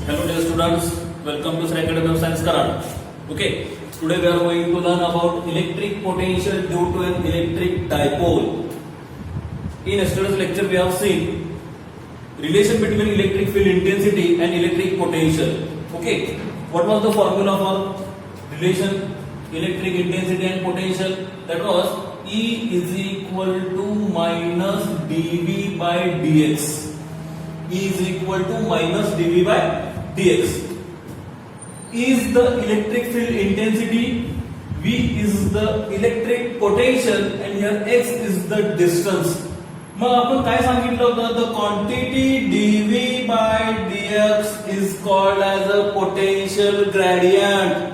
Hello dear students, welcome to Sri Academy of Science Karad. Okay, today we are going to learn about electric potential due to an electric dipole. In yesterday's lecture we have seen relation between electric field intensity and electric potential. Okay, what was the formula for relation electric intensity and potential? That was E is equal to minus dV by dx. E is equal to minus dV by dx. E is the electric field intensity, V is the electric potential, and here x is the distance. मग आपण काय सांगितलं होतं? The quantity dV by dx is called as a potential gradient.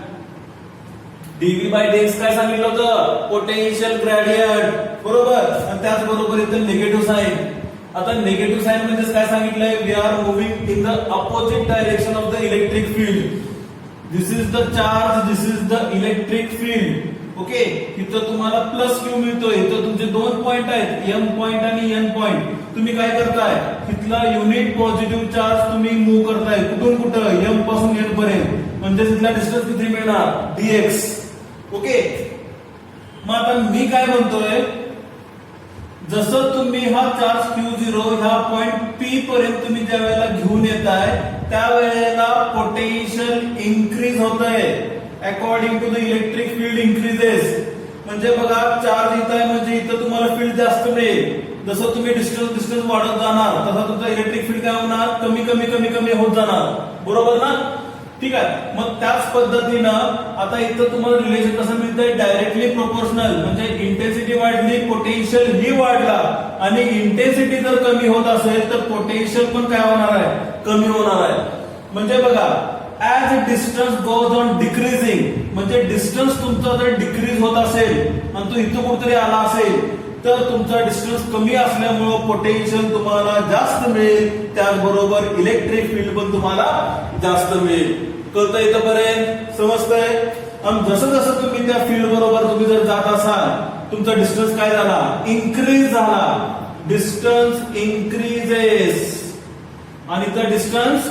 dV by dx काय सांगितलं होतं? Potential gradient, बरोबर. आणि त्याच बरोबर इथे निगेटिव्ह साइन. आता निगेटिव्ह साइन म्हणजे काय सांगितलंय? We are moving in the opposite direction of the electric field. This is the charge, this is the electric field. Okay, इथं तुम्हाला प्लस क्यू मिळतोय. इथं तुमचे दोन पॉइंट आहेत, एम पॉइंट आणि एन पॉइंट. तुम्ही काय करताय? तिथला युनिट पॉझिटिव्ह चार्ज तुम्ही मूव्ह करताय. कुठून कुठं? एम पासून एन पर्यंत. म्हणजे तिथला डिस्टन्स किती मिळणार? डीएक्स. ओके, मग आता मी काय म्हणतोय? जसं तुम्ही हा चार्ज Q0 ह्या पॉइंट P पर्यंत तुम्ही ज्या वेळेला घेऊन येताय त्यावेळेला पोटेन्शियल इन्क्रीज होतंय according to the electric field increases. म्हणजे बघा, चार्ज इथं आहे म्हणजे इथं तुम्हाला फील्ड जास्त मिळेल. जसं तुम्ही डिस्टन्स वाढत जाणार तसा तुमचा इलेक्ट्रिक फील्ड काय होणार? कमी कमी कमी कमी होत जाणार, बरोबर ना? ठीक आहे. मग त्याच पद्धतीनं आता इथं तुम्हाला रिलेशन कसं मिळतंय? Directly proportional. म्हणजे इंटेन्सिटी वाढली, पोटेन्शियल ही वाढला. आणि इंटेन्सिटी जर कमी होत असेल तर पोटेन्शियल पण काय होणार आहे? कमी होणार आहे. म्हणजे बघा, as distance goes on decreasing, म्हणजे डिस्टन्स तुमचा जर डिक्रीज होत असेल आणि तो इथं कुठेतरी आला असेल तर तुमचा डिस्टन्स कमी असल्यामुळं पोटेन्शियल तुम्हाला जास्त मिळेल. त्याचबरोबर इलेक्ट्रिक फील्ड पण तुम्हाला जास्त मिळेल. कळतंय इथपर्यंत? समजतंय? जसं जसं तुम्ही त्या फील्ड बरोबर तुम्ही जर जात असाल तुमचा डिस्टन्स काय झाला? इन्क्रीज झाला. डिस्टन्स इन्क्रीजेस आणि तर डिस्टन्स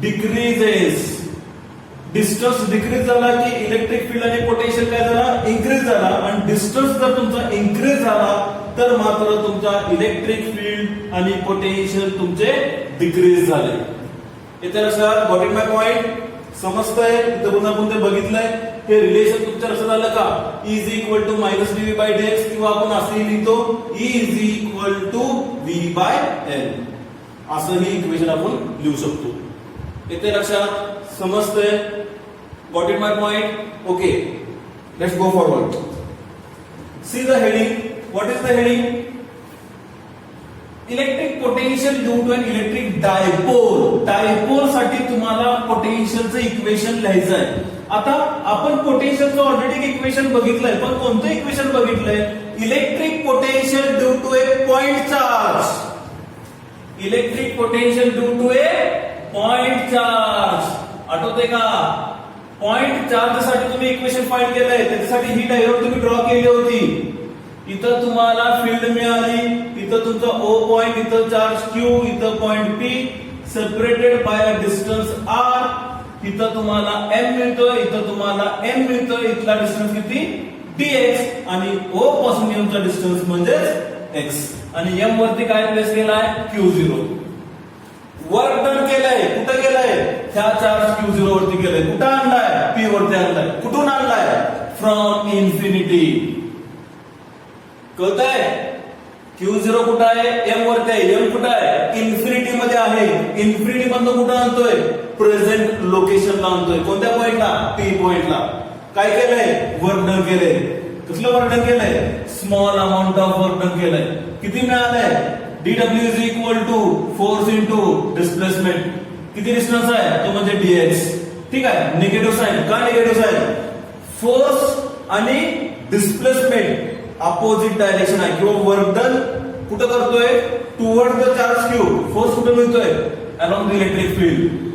डिक्रीजेस. डिस्टन्स डिक्रीज झाला की इलेक्ट्रिक फील्ड आणि पोटेन्शियल काय झाला? इन्क्रीज झाला. आणि डिस्टन्स जर तुमचा इन्क्रीज झाला तर मात्र तुमचा इलेक्ट्रिक फील्ड आणि पोटेन्शियल तुमचे डिक्रीज झाले. इथे लक्षात? Got it my point? समजतंय? इथं पुन्हा आपण ते बघितलंय. हे रिलेशन तुमच्या लक्षात आलं का? E is equal to minus DV by DX, किंवा आपण असंही लिहितो E is equal to V by L. असंही इक्वेशन आपण लिहू शकतो. इथे लक्षात? समजतंय? Got it my point? Okay, let's go forward. See the heading. What is the heading? Electric potential due to an electric dipole. Dipole साठी तुम्हाला पोटेन्शियलचं equation लिहायचं आहे. आता आपण पोटेन्शियलचं ऑलरेडी इक्वेशन बघितलंय, पण कोणतं इक्वेशन बघितलंय? Electric potential due to a point charge. Electric potential due to a point charge. आठवतंय का? पॉइंट चार्ज साठी तुम्ही इक्वेशन फाइंड केलंय, त्याच्यासाठी ही डायग्राम तुम्ही ड्रॉ केली होती. इथं तुम्हाला फील्ड मिळाली, इथं तुमचा O पॉइंट, इथं चार्ज Q, इथं point P separated by a distance R. इथं तुम्हाला M मिळतोय, इथं तुम्हाला N मिळतोय. इथला डिस्टन्स किती? dx. आणि O पासून M चा डिस्टन्स म्हणजेच x. आणि M वरती काय प्लेस केलाय? Q0. वर्क डन केलंय. कुठं केलंय? ह्या चार्ज Q0 वरती केलंय. कुठं आणलाय? P वरती आणलाय. कुठून आणलाय? From infinity. कळतंय? Q0 कुठं आहे? M वरती आहे. M कुठं आहे? इन्फिनिटी मध्ये आहे. इन्फिनिटी मधनं कुठं आणतोय? प्रेझेंट लोकेशनला आणतोय. कोणत्या पॉइंटला? P पॉइंटला. काय केलंय? वर्क डन केलंय. कसलं वर्क डन केलंय? Small amount of work done केलंय. किती मिळालंय? dW is equal to force into displacement. किती डिस्टन्स आहे? तो म्हणजे dx. ठीक आहे. Negative sign. का निगेटिव्ह साइन? फोर्स आणि डिस्प्लेसमेंट अपोजिट डायरेक्शन आहे. किंवा वर्क डन कुठं करतोय? Toward the charge Q. Force कुठं मिळतोय? Along the electric field.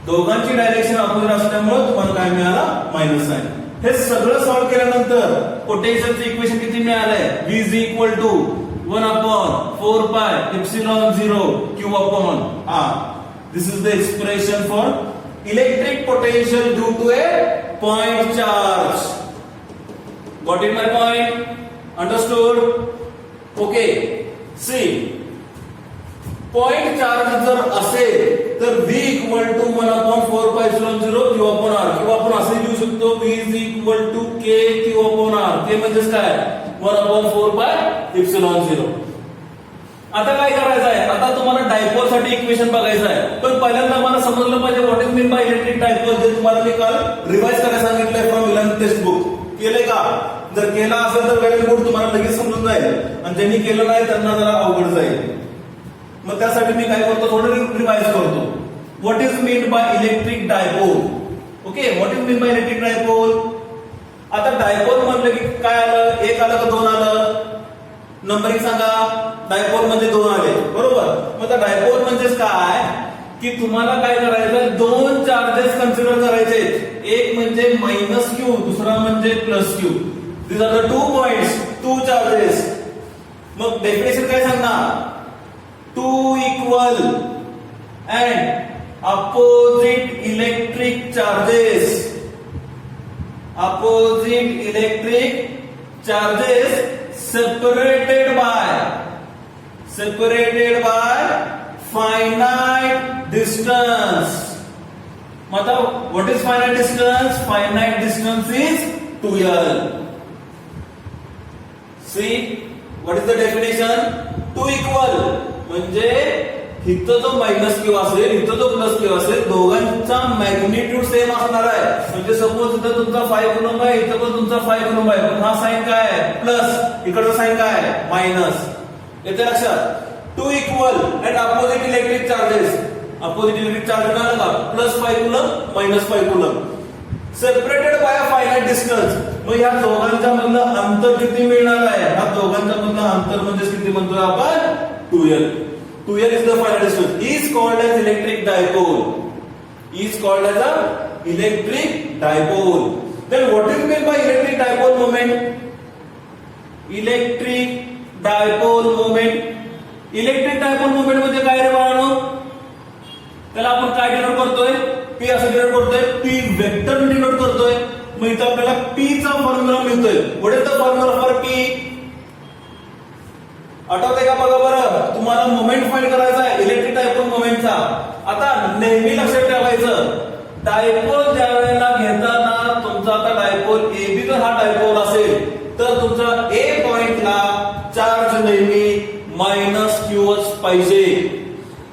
दोघांची डायरेक्शन अपोजिट असल्यामुळे तुम्हाला काय मिळाला? Minus sign. हे सगळं सॉल्व्ह केल्यानंतर पोटेन्शियलचं इक्वेशन किती मिळालंय? V is equal to 1/4 pi epsilon 0 Q upon R. This is the expression for electric potential due to a point charge. Got it my point? Understood? Okay. See, point charge जर असेल तर V equal to 1/4πε0 Q upon R किंवा आपण असे लिहू शकतो V is equal to K Q upon R. K म्हणजेच काय 1/4πε0. आता काय करायचं आहे, आता तुम्हाला डायपोल साठी इक्वेशन बघायचं आहे, पण पहिल्यांदा मला समजलं पाहिजे what is mean by electric dipole, जे तुम्हाला मी काल रिवाइज करायला सांगितलंय फ्रॉम 11th टेक्स्ट बुक. केलंय का? जर केलं असेल तर व्हेरी गुड, तुम्हाला लगेच समजून जाईल, आणि ज्यांनी केलं नाही त्यांना जरा अवघड जाईल. मग त्यासाठी मी काय करतो, थोडं रिवाइज करतो. What is mean by electric dipole. Okay, what is mean by electric dipole. आता डायपोल म्हणलं की काय आलं, एक आलं का दोन आलं, नंबरिंग सांगा. डायपोल म्हणजे दोन आले, बरोबर. मग आता डायपोल म्हणजेच काय की तुम्हाला काय करायचं, दोन चार्जेस कन्सिडर करायचे. एक म्हणजे मायनस क्यू, दुसरा म्हणजे plus Q. This are the 2 points, 2 charges. मग डेफिनेशन काय सांगणार, 2 equal and opposite electric charges. Opposite electric charges separated by finite distance. मतलब what is finite distance? Finite distance is 2L. See, what is the definition? 2 equal म्हणजे इथं जो minus Q असेल, इथं जो प्लस क्यू असेल, दोघांचा मॅग्निट्यूड सेम असणार आहे. म्हणजे सपोज इथं तुमचा 5 कुलम्ब आहे, इथं पण तुमचा 5 कुलम्ब आहे, पण हा साइन काय आहे प्लस, इकडचा साइन काय आहे मायनस. येते लक्षात. 2 equal and opposite electric charges. Opposite electric charge काय का plus 5 coulomb minus 5 coulomb, separated by a finite distance. मग या दोघांच्या मधलं अंतर किती मिळणार आहे, हा दोघांच्या मधलं अंतर म्हणजे किती म्हणतोय आपण, 2L. 2L is the final distance. Is called as electric dipole. Is called as a electric dipole. Then what is meant by electric dipole moment? Electric dipole moment. Electric dipole moment म्हणजे काय रे बाळांनो, त्याला आपण काय denote करतोय, P असं denote करतोय, P vector denote करतोय. मग इथं आपल्याला P चा फॉर्म्युला मिळतोय. What is the formula for P? आठवतंय का बघा बरं, तुम्हाला मोमेंट फाइंड करायचा आहे इलेक्ट्रिक डायपोल मोमेंटचा. आता नेहमी लक्षात ठेवायचं, डायपोल ज्या वेळेला घेताना तुमचा आता डायपोल AB जर हा डायपोल असेल तर तुमचा A पॉइंटला चार्ज नेहमी मायनस क्यूच पाहिजे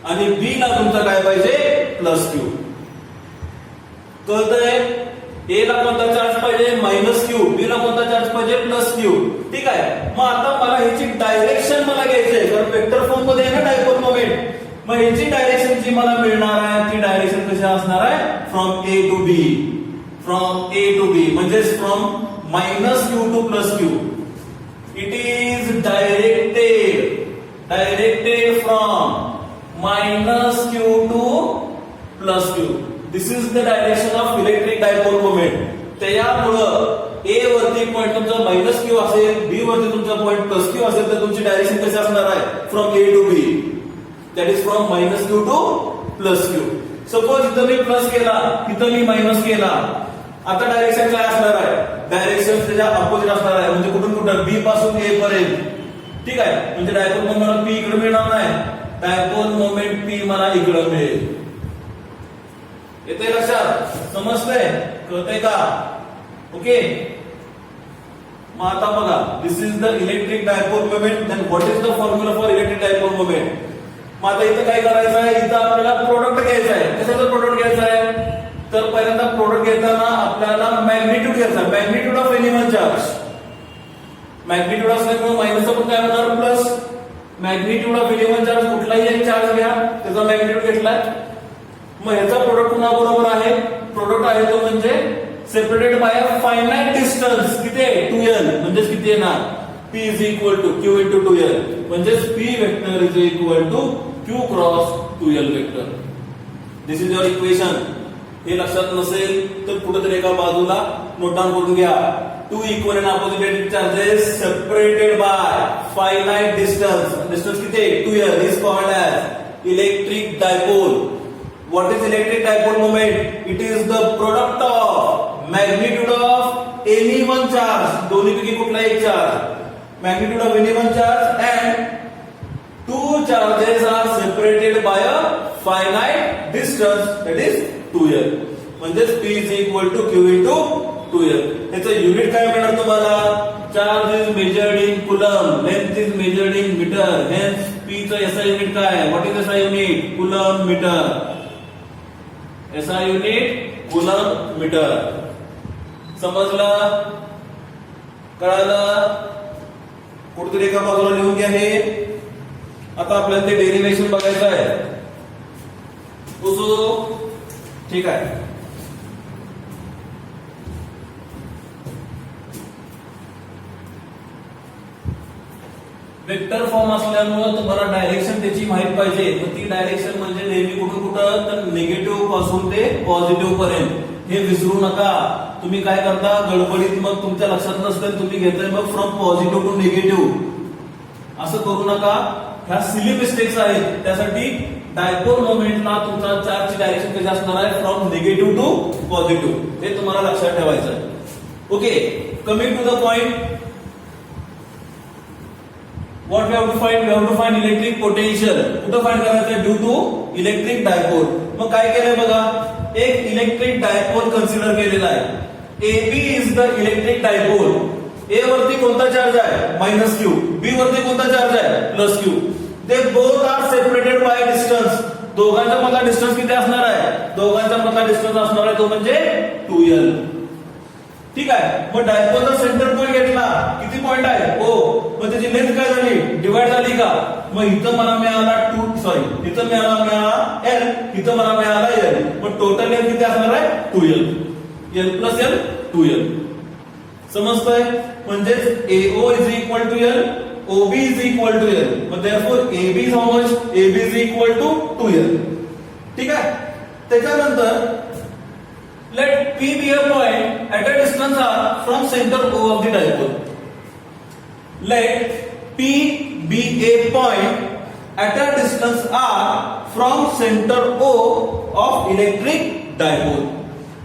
आणि B ला तुमचा काय पाहिजे, प्लस क्यू. कळतंय? A ला कोणता चार्ज पाहिजे, मायनस क्यू. B ला कोणता चार्ज पाहिजे, प्लस क्यू. ठीक आहे. मग आता मला ह्याची डायरेक्शन मला घ्यायची आहे, कारण वेक्टर फॉर्म मध्ये आहे ना डायपोल मोमेंट. मग ह्याची डायरेक्शन जी मला मिळणार आहे ती डायरेक्शन कशी असणार आहे, from A to B. From A to B म्हणजे from minus Q to plus Q. It is directed from minus Q to plus Q. This is the direction of electric dipole moment. त्यामुळं A वरती point तुमचा minus Q असेल, B वरती तुमचा point plus Q असेल, तर तुमची direction कशी असणार आहे, from A to B. That is from minus Q to plus Q. Suppose इथं मी प्लस केला, इथं मी मायनस केला. आता डायरेक्शन काय असणार आहे, डायरेक्शन त्याच्या अपोजिट असणार आहे. म्हणजे कुठून कुठं, B पासून A पर्यंत. ठीक आहे. म्हणजे डायपोल मोमेंट मला P इकडे मिळणार नाही, डायपोल मोमेंट P मला इकडे मिळेल. येतंय लक्षात, समजतंय, कळतंय का. ओके. मग आता बघा, this is the electric dipole moment. Then what is the formula for electric dipole moment. मग आता इथं काय करायचं आहे, इथं आपल्याला प्रोडक्ट घ्यायचं आहे. कशाचं प्रोडक्ट घ्यायचं आहे, तर पहिल्यांदा प्रोडक्ट घेताना आपल्याला मॅग्निट्यूड घ्यायचा आहे, magnitude of any one charge. Magnitude असल्यामुळे मायनस पण काय होणार, plus. Magnitude of any one charge, कुठलाही एक चार्ज घ्या, त्याचा मॅग्निट्यूड घेतलाय. मग ह्याचा प्रोडक्ट पुन्हा बरोबर आहे, प्रोडक्ट आहे तो म्हणजे separated by a finite distance. किती आहे, 2L. म्हणजे किती येणार, P is equal to Q into 2L. म्हणजे P vector is equal to Q cross 2L vector. This is your equation. हे लक्षात नसेल तर कुठेतरी एका बाजूला नोट डाऊन करून घ्या. 2 equal and opposite charges separated by finite distance. Distance किती आहे, 2L. Is called as electric dipole. What is electric dipole moment? It is the product of magnitude of any one charge. दोन्हीपैकी कुठला एक charge. Magnitude of any one charge and two charges are separated by a finite distance, that is 2l. म्हणजे P is equal to Q into 2l. याचं unit काय मिळणार तुम्हाला? Charge is measured in coulomb, length is measured in metre. Hence P चं SI unit काय? What is SI unit? Coulomb metre. SI unit coulomb metre. समजलं? कळालं? कुठेतरी एका बाजूला लिहून घ्या हे. आता आपल्याला ते डेरिव्हेशन बघायचं आहे. पुसू? ठीक आहे. वेक्टर फॉर्म असल्यामुळे तुम्हाला डायरेक्शन त्याची माहित पाहिजे. ती डायरेक्शन म्हणजे नेहमी कुठं तर निगेटिव्ह पासून ते पॉझिटिव्ह पर्यंत. हे विसरू नका. तुम्ही काय करता गडबडीत मग तुमच्या लक्षात नसतं तुम्ही घेताय मग फ्रॉम पॉझिटिव्ह टू निगेटिव्ह. असं करू नका. ह्या सिली मिस्टेक्स आहेत. त्यासाठी डायपोल मोमेंटला तुमचा चार्जची डायरेक्शन कशी असणार आहे? From negative to positive. हे तुम्हाला लक्षात ठेवायचं आहे. Okay, coming to the point. What we have to find? We have to find electric potential. कुठं फाइंड करायचं? Due to electric dipole. मग काय केलंय बघा. एक इलेक्ट्रिक डायपोल कन्सिडर केलेला आहे. AB is the electric dipole. A वरती कोणता चार्ज आहे? Minus Q. बी वरती कोणता चार्ज आहे? Plus Q. They both are separated by distance. दोघांचा मधला डिस्टन्स किती असणार आहे? दोघांचा मधला डिस्टन्स असणार आहे तो म्हणजे 2l. ठीक आहे. मग डायपोलचा सेंटर पॉइंट घेतला. किती पॉइंट आहे? O. मग त्याची लेंथ काय झाली? डिवाइड झाली का? मग इथं मला मिळाला इथं मिळाला L, इथं मला मिळाला L. मग टोटल लेंथ किती असणार आहे? 2l. L plus L 2l. समजतंय? म्हणजेच AO is equal to L, OB is equal to L. मग therefore AB is how much? AB is equal to 2l. ठीक आहे. त्याच्यानंतर let P be a point at a distance r from center O of the dipole. Let P be a point at a distance r from center O of electric dipole.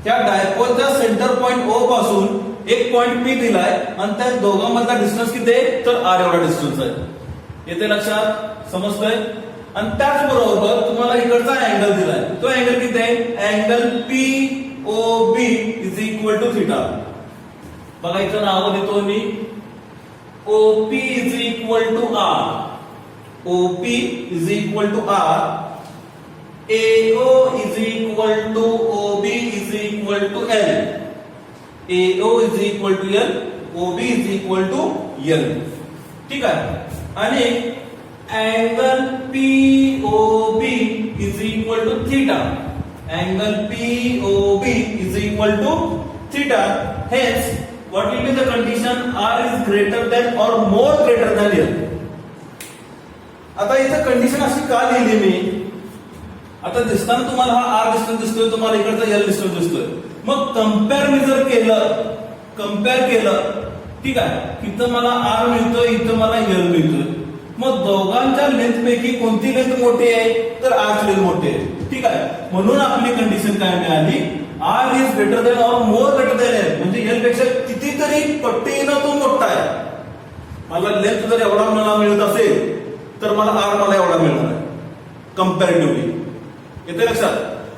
त्या डायपोलचा centre point O पासून एक point P दिलाय आणि त्या दोघांमधला distance किती आहे? तर r एवढा डिस्टन्स आहे. येते लक्षात? समजतंय? आणि त्याचबरोबर तुम्हाला इकडचा अँगल दिलाय. तो अँगल किती आहे? Angle P OB is equal to theta. बघा इथं नाव देतो मी. OP is equal to R. OP is equal to R. AO is equal to OB is equal to L. AO is equal to L. OB is equal to L. ठीक आहे. आणि angle POB is equal to theta. Angle POB is equal to theta. Hence, what will be the condition? R is greater than or more greater than L. आता इथं condition अशी का लिहिली मी? आता दिसताना तुम्हाला हा R डिस्टन्स दिसतोय, तुम्हाला इकडचा L डिस्टन्स दिसतोय. मग कंपेअर मी जर केलं, ठीक आहे. इथं मला R मिळतोय, इथं मला L मिळतोय. मग दोघांच्या लेंथ पैकी कोणती लेंथ मोठी आहे? तर R ची लेंथ मोठी आहे. ठीक आहे. म्हणून आपली कंडिशन काय मिळाली? R इज ग्रेटर दॅन और मोर ग्रेटर दॅन L. म्हणजे L पेक्षा कितीतरी पटीनं तो मोठा आहे. मला लेंथ जर एवढा मला मिळत असेल तर मला R एवढा मिळणार आहे कंपॅरेटिव्हली. येते लक्षात?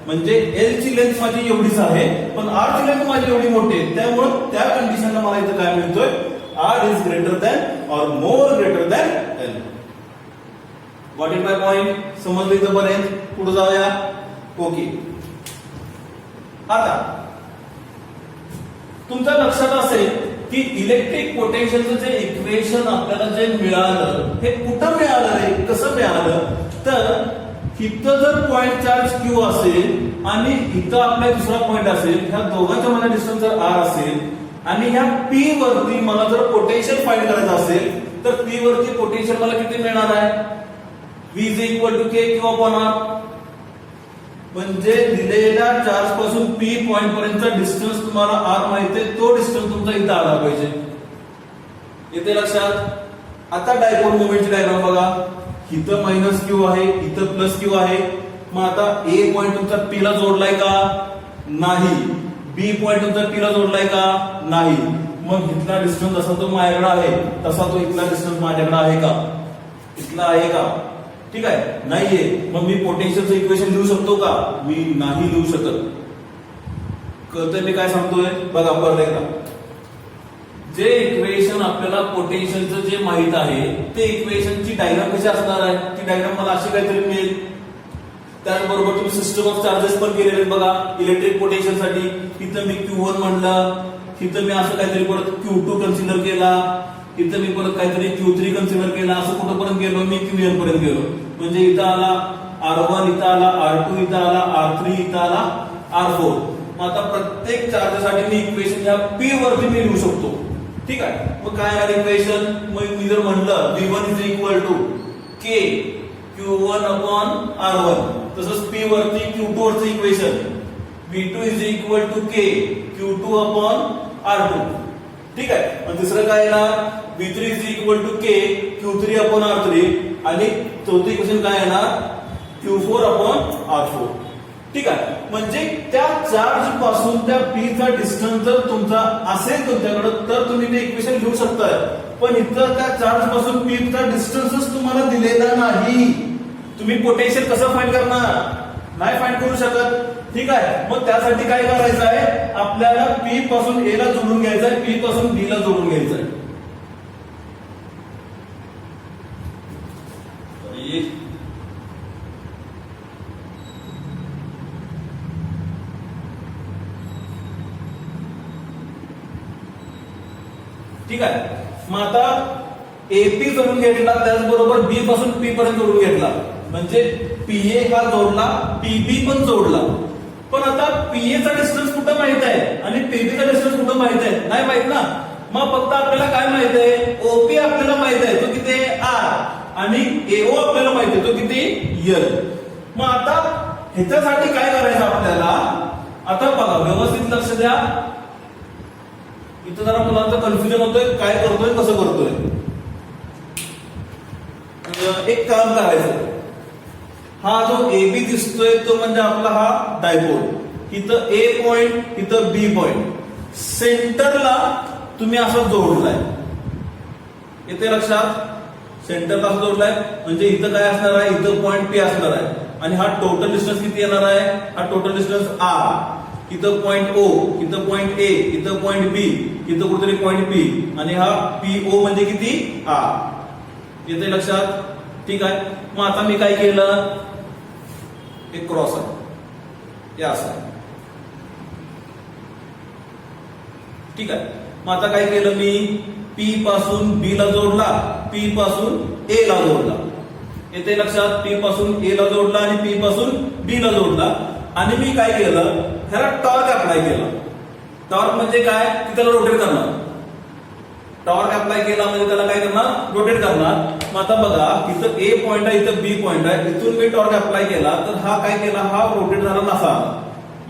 म्हणजे L ची लेंथ माझी एवढीच आहे पण R ची लेंथ माझी एवढी मोठी आहे. त्यामुळे त्या कंडिशनला मला इथं काय मिळतोय? R is greater than or more greater than L. What is my point? समजलं इथपर्यंत? पुढे जाऊया. ओके. आता तुमच्या लक्षात असेल की इलेक्ट्रिक पोटेन्शियलचं जे इक्वेशन आपल्याला जे मिळालं हे कुठं मिळालं रे? कसं मिळालं? तर इथं जर पॉइंट चार्ज Q असेल आणि इथं आपला दुसरा पॉइंट असेल, ह्या दोघांच्या मध्ये डिस्टन्स जर R असेल आणि ह्या P वरती मला जर पोटेन्शियल फाइंड करायचं असेल तर P वरती पोटेन्शियल मला किती मिळणार आहे? V is equal to K Q upon R. म्हणजे दिलेल्या चार्ज पासून P पॉइंट पर्यंतचा डिस्टन्स तुम्हाला R माहिती आहे, तो डिस्टन्स तुमचा इथं आला पाहिजे. येते लक्षात? आता डायपोल मोमेंटची डायग्राम बघा. इथं मायनस Q आहे, इथं प्लस Q आहे. मग आता ए पॉइंट तुमचा पी ला जोडलाय का नाही, बी पॉइंट तुमचा पी ला जोडलाय का नाही, मग इथला डिस्टन्स जसा तो माझ्याकडे आहे तसा तो इथला डिस्टन्स माझ्याकडे आहे का, इथला आहे का, ठीक आहे नाहीये, मग मी पोटेन्शियलचं इक्वेशन लिहू शकतो का, मी नाही लिहू शकत. कळतंय मी काय सांगतोय बघा परत एकदा. जे इक्वेशन आपल्याला पोटेन्शियलचं जे माहित आहे ते इक्वेशनची डायग्राम कशी असणार आहे, ती डायग्राम मला अशी काहीतरी मिळेल. त्याचबरोबर तुम्ही सिस्टम ऑफ चार्जेस पण केलेले आहेत बघा इलेक्ट्रिक पोटेन्शियल साठी. इथं मी Q1 म्हणलं, इथं मी असं काहीतरी परत Q2 कन्सिडर केला, इथं मी परत काहीतरी Q3 कन्सिडर केला, असं कुठंपर्यंत गेलो मी Qn पर्यंत गेलो. म्हणजे इथं आला R1, इथं आला R2, इथं आला R3, इथं आला R4. मग आता प्रत्येक चार्जसाठी मी इक्वेशन या P वरती मी लिहू शकतो, ठीक आहे. मग काय आहे इक्वेशन, मग मी जर म्हणलं V1 is equal to K Q1 upon R1, तसंच P वरती Q2 वरचं equation V2 is equal to K Q2 upon R2, ठीक आहे. मग दुसरं काय येणार V3 is equal to K Q3 upon R3 आणि चौथं इक्वेशन काय येणार Q4 अपॉन R4, ठीक आहे. म्हणजे त्या चार्ज पासून त्या P चा डिस्टन्स जर तुमचा असेल तुमच्याकडे तर तुम्ही ते इक्वेशन लिहू शकताय. पण इथं त्या चार्ज पासून P चा डिस्टन्सच तुम्हाला दिलेला नाही, तुम्ही पोटेन्शियल कसं फाइंड करणार, नाही फाइंड करू शकत, ठीक आहे. मग त्यासाठी काय करायचं आहे, आपल्याला P पासून A ला जोडून घ्यायचं आहे, P पासून B ला जोडून घ्यायचं आहे. ठीक आहे. मग आता एपी जोडून घेतला, त्याचबरोबर बी पासून पी पर्यंत जोडून घेतला, म्हणजे पीए हा जोडला, पीबी पण जोडला. पण आता पीए चा डिस्टन्स कुठं माहित आहे आणि पीबी चा डिस्टन्स कुठं माहित आहे, नाही माहित ना. मग फक्त आपल्याला काय माहित आहे, ओपी आपल्याला माहित आहे तो किती आर आणि एओ आपल्याला माहित आहे तो किती एल. मग आता ह्याच्यासाठी काय करायचं आपल्याला, आता बघा व्यवस्थित लक्ष द्या. इथं जरा मुलांचं कन्फ्युजन होतोय, काय करतोय कसं करतोय. एक काम करायचं, हा जो एबी दिसतोय तो म्हणजे आपला हा डायपोल. इथं ए पॉइंट, इथं बी पॉइंट, सेंटरला तुम्ही असं जोडलाय, येते लक्षात, सेंटरला असं जोडलाय. म्हणजे इथं काय असणार आहे, इथं पॉइंट पी असणार आहे आणि हा टोटल डिस्टन्स किती येणार आहे, हा टोटल डिस्टन्स आर. इथं पॉइंट ओ, इथं पॉइंट ए, इथं पॉइंट बी, इथं कुठेतरी पॉइंट बी आणि हा पीओ म्हणजे किती आर. येते लक्षात, ठीक आहे. मग आता मी काय केलं, एक क्रॉस आहे, हे असं आहे, ठीक आहे. मग आता काय केलं मी, पी पासून बी ला जोडला, पी पासून ए ला जोडला, येते लक्षात, पी पासून ए ला जोडला आणि पी पासून बी ला जोडला. आणि मी काय केलं, ह्याला टॉर्क अप्लाय केला. टॉर्क म्हणजे काय, की त्याला रोटेट करणार. टॉर्क अप्लाय केला म्हणजे त्याला काय करणार, रोटेट करणार. मग आता बघा इथं ए पॉइंट आहे, इथं बी पॉइंट आहे, इथून मी टॉर्क अप्लाय केला तर हा काय केला, हा रोटेट झाला नसा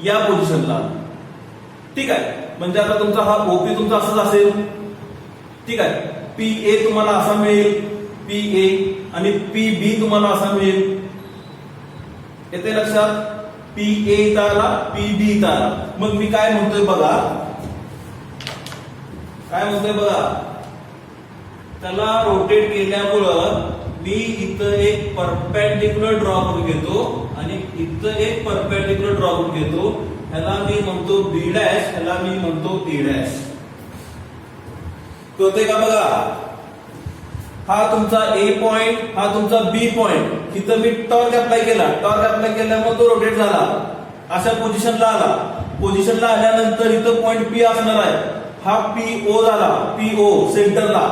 या पोझिशनला, ठीक आहे. म्हणजे आता तुमचा हा ओपी तुमचा असंच असेल, ठीक आहे. पी ए तुम्हाला असा मिळेल, पी ए, आणि पी बी तुम्हाला असा मिळेल, येते लक्षात. पी ए इथं आला, पी बी इथं आला. मग मी काय म्हणतोय बघा, काय म्हणतोय बघा, त्याला रोटेट केल्यामुळं मी इथं एक परपेंडिक्युलर ड्रॉ करून घेतो आणि इथं एक परपेंडिक्युलर ड्रॉ करून घेतो. ह्याला मी म्हणतो बी डॅश, ह्याला मी म्हणतो ए डॅश. कळतंय का बघा, हा तुमचा ए पॉइंट, हा तुमचा बी पॉइंट. इथं मी टॉर्क अप्लाय केला, टॉर्क अप्लाय केल्यामुळे तो रोटेट झाला, अशा पोझिशनला आला. पोझिशनला आल्यानंतर इथं पॉइंट पी असणार आहे, हा पी ओ झाला, पी ओ सेंटरला,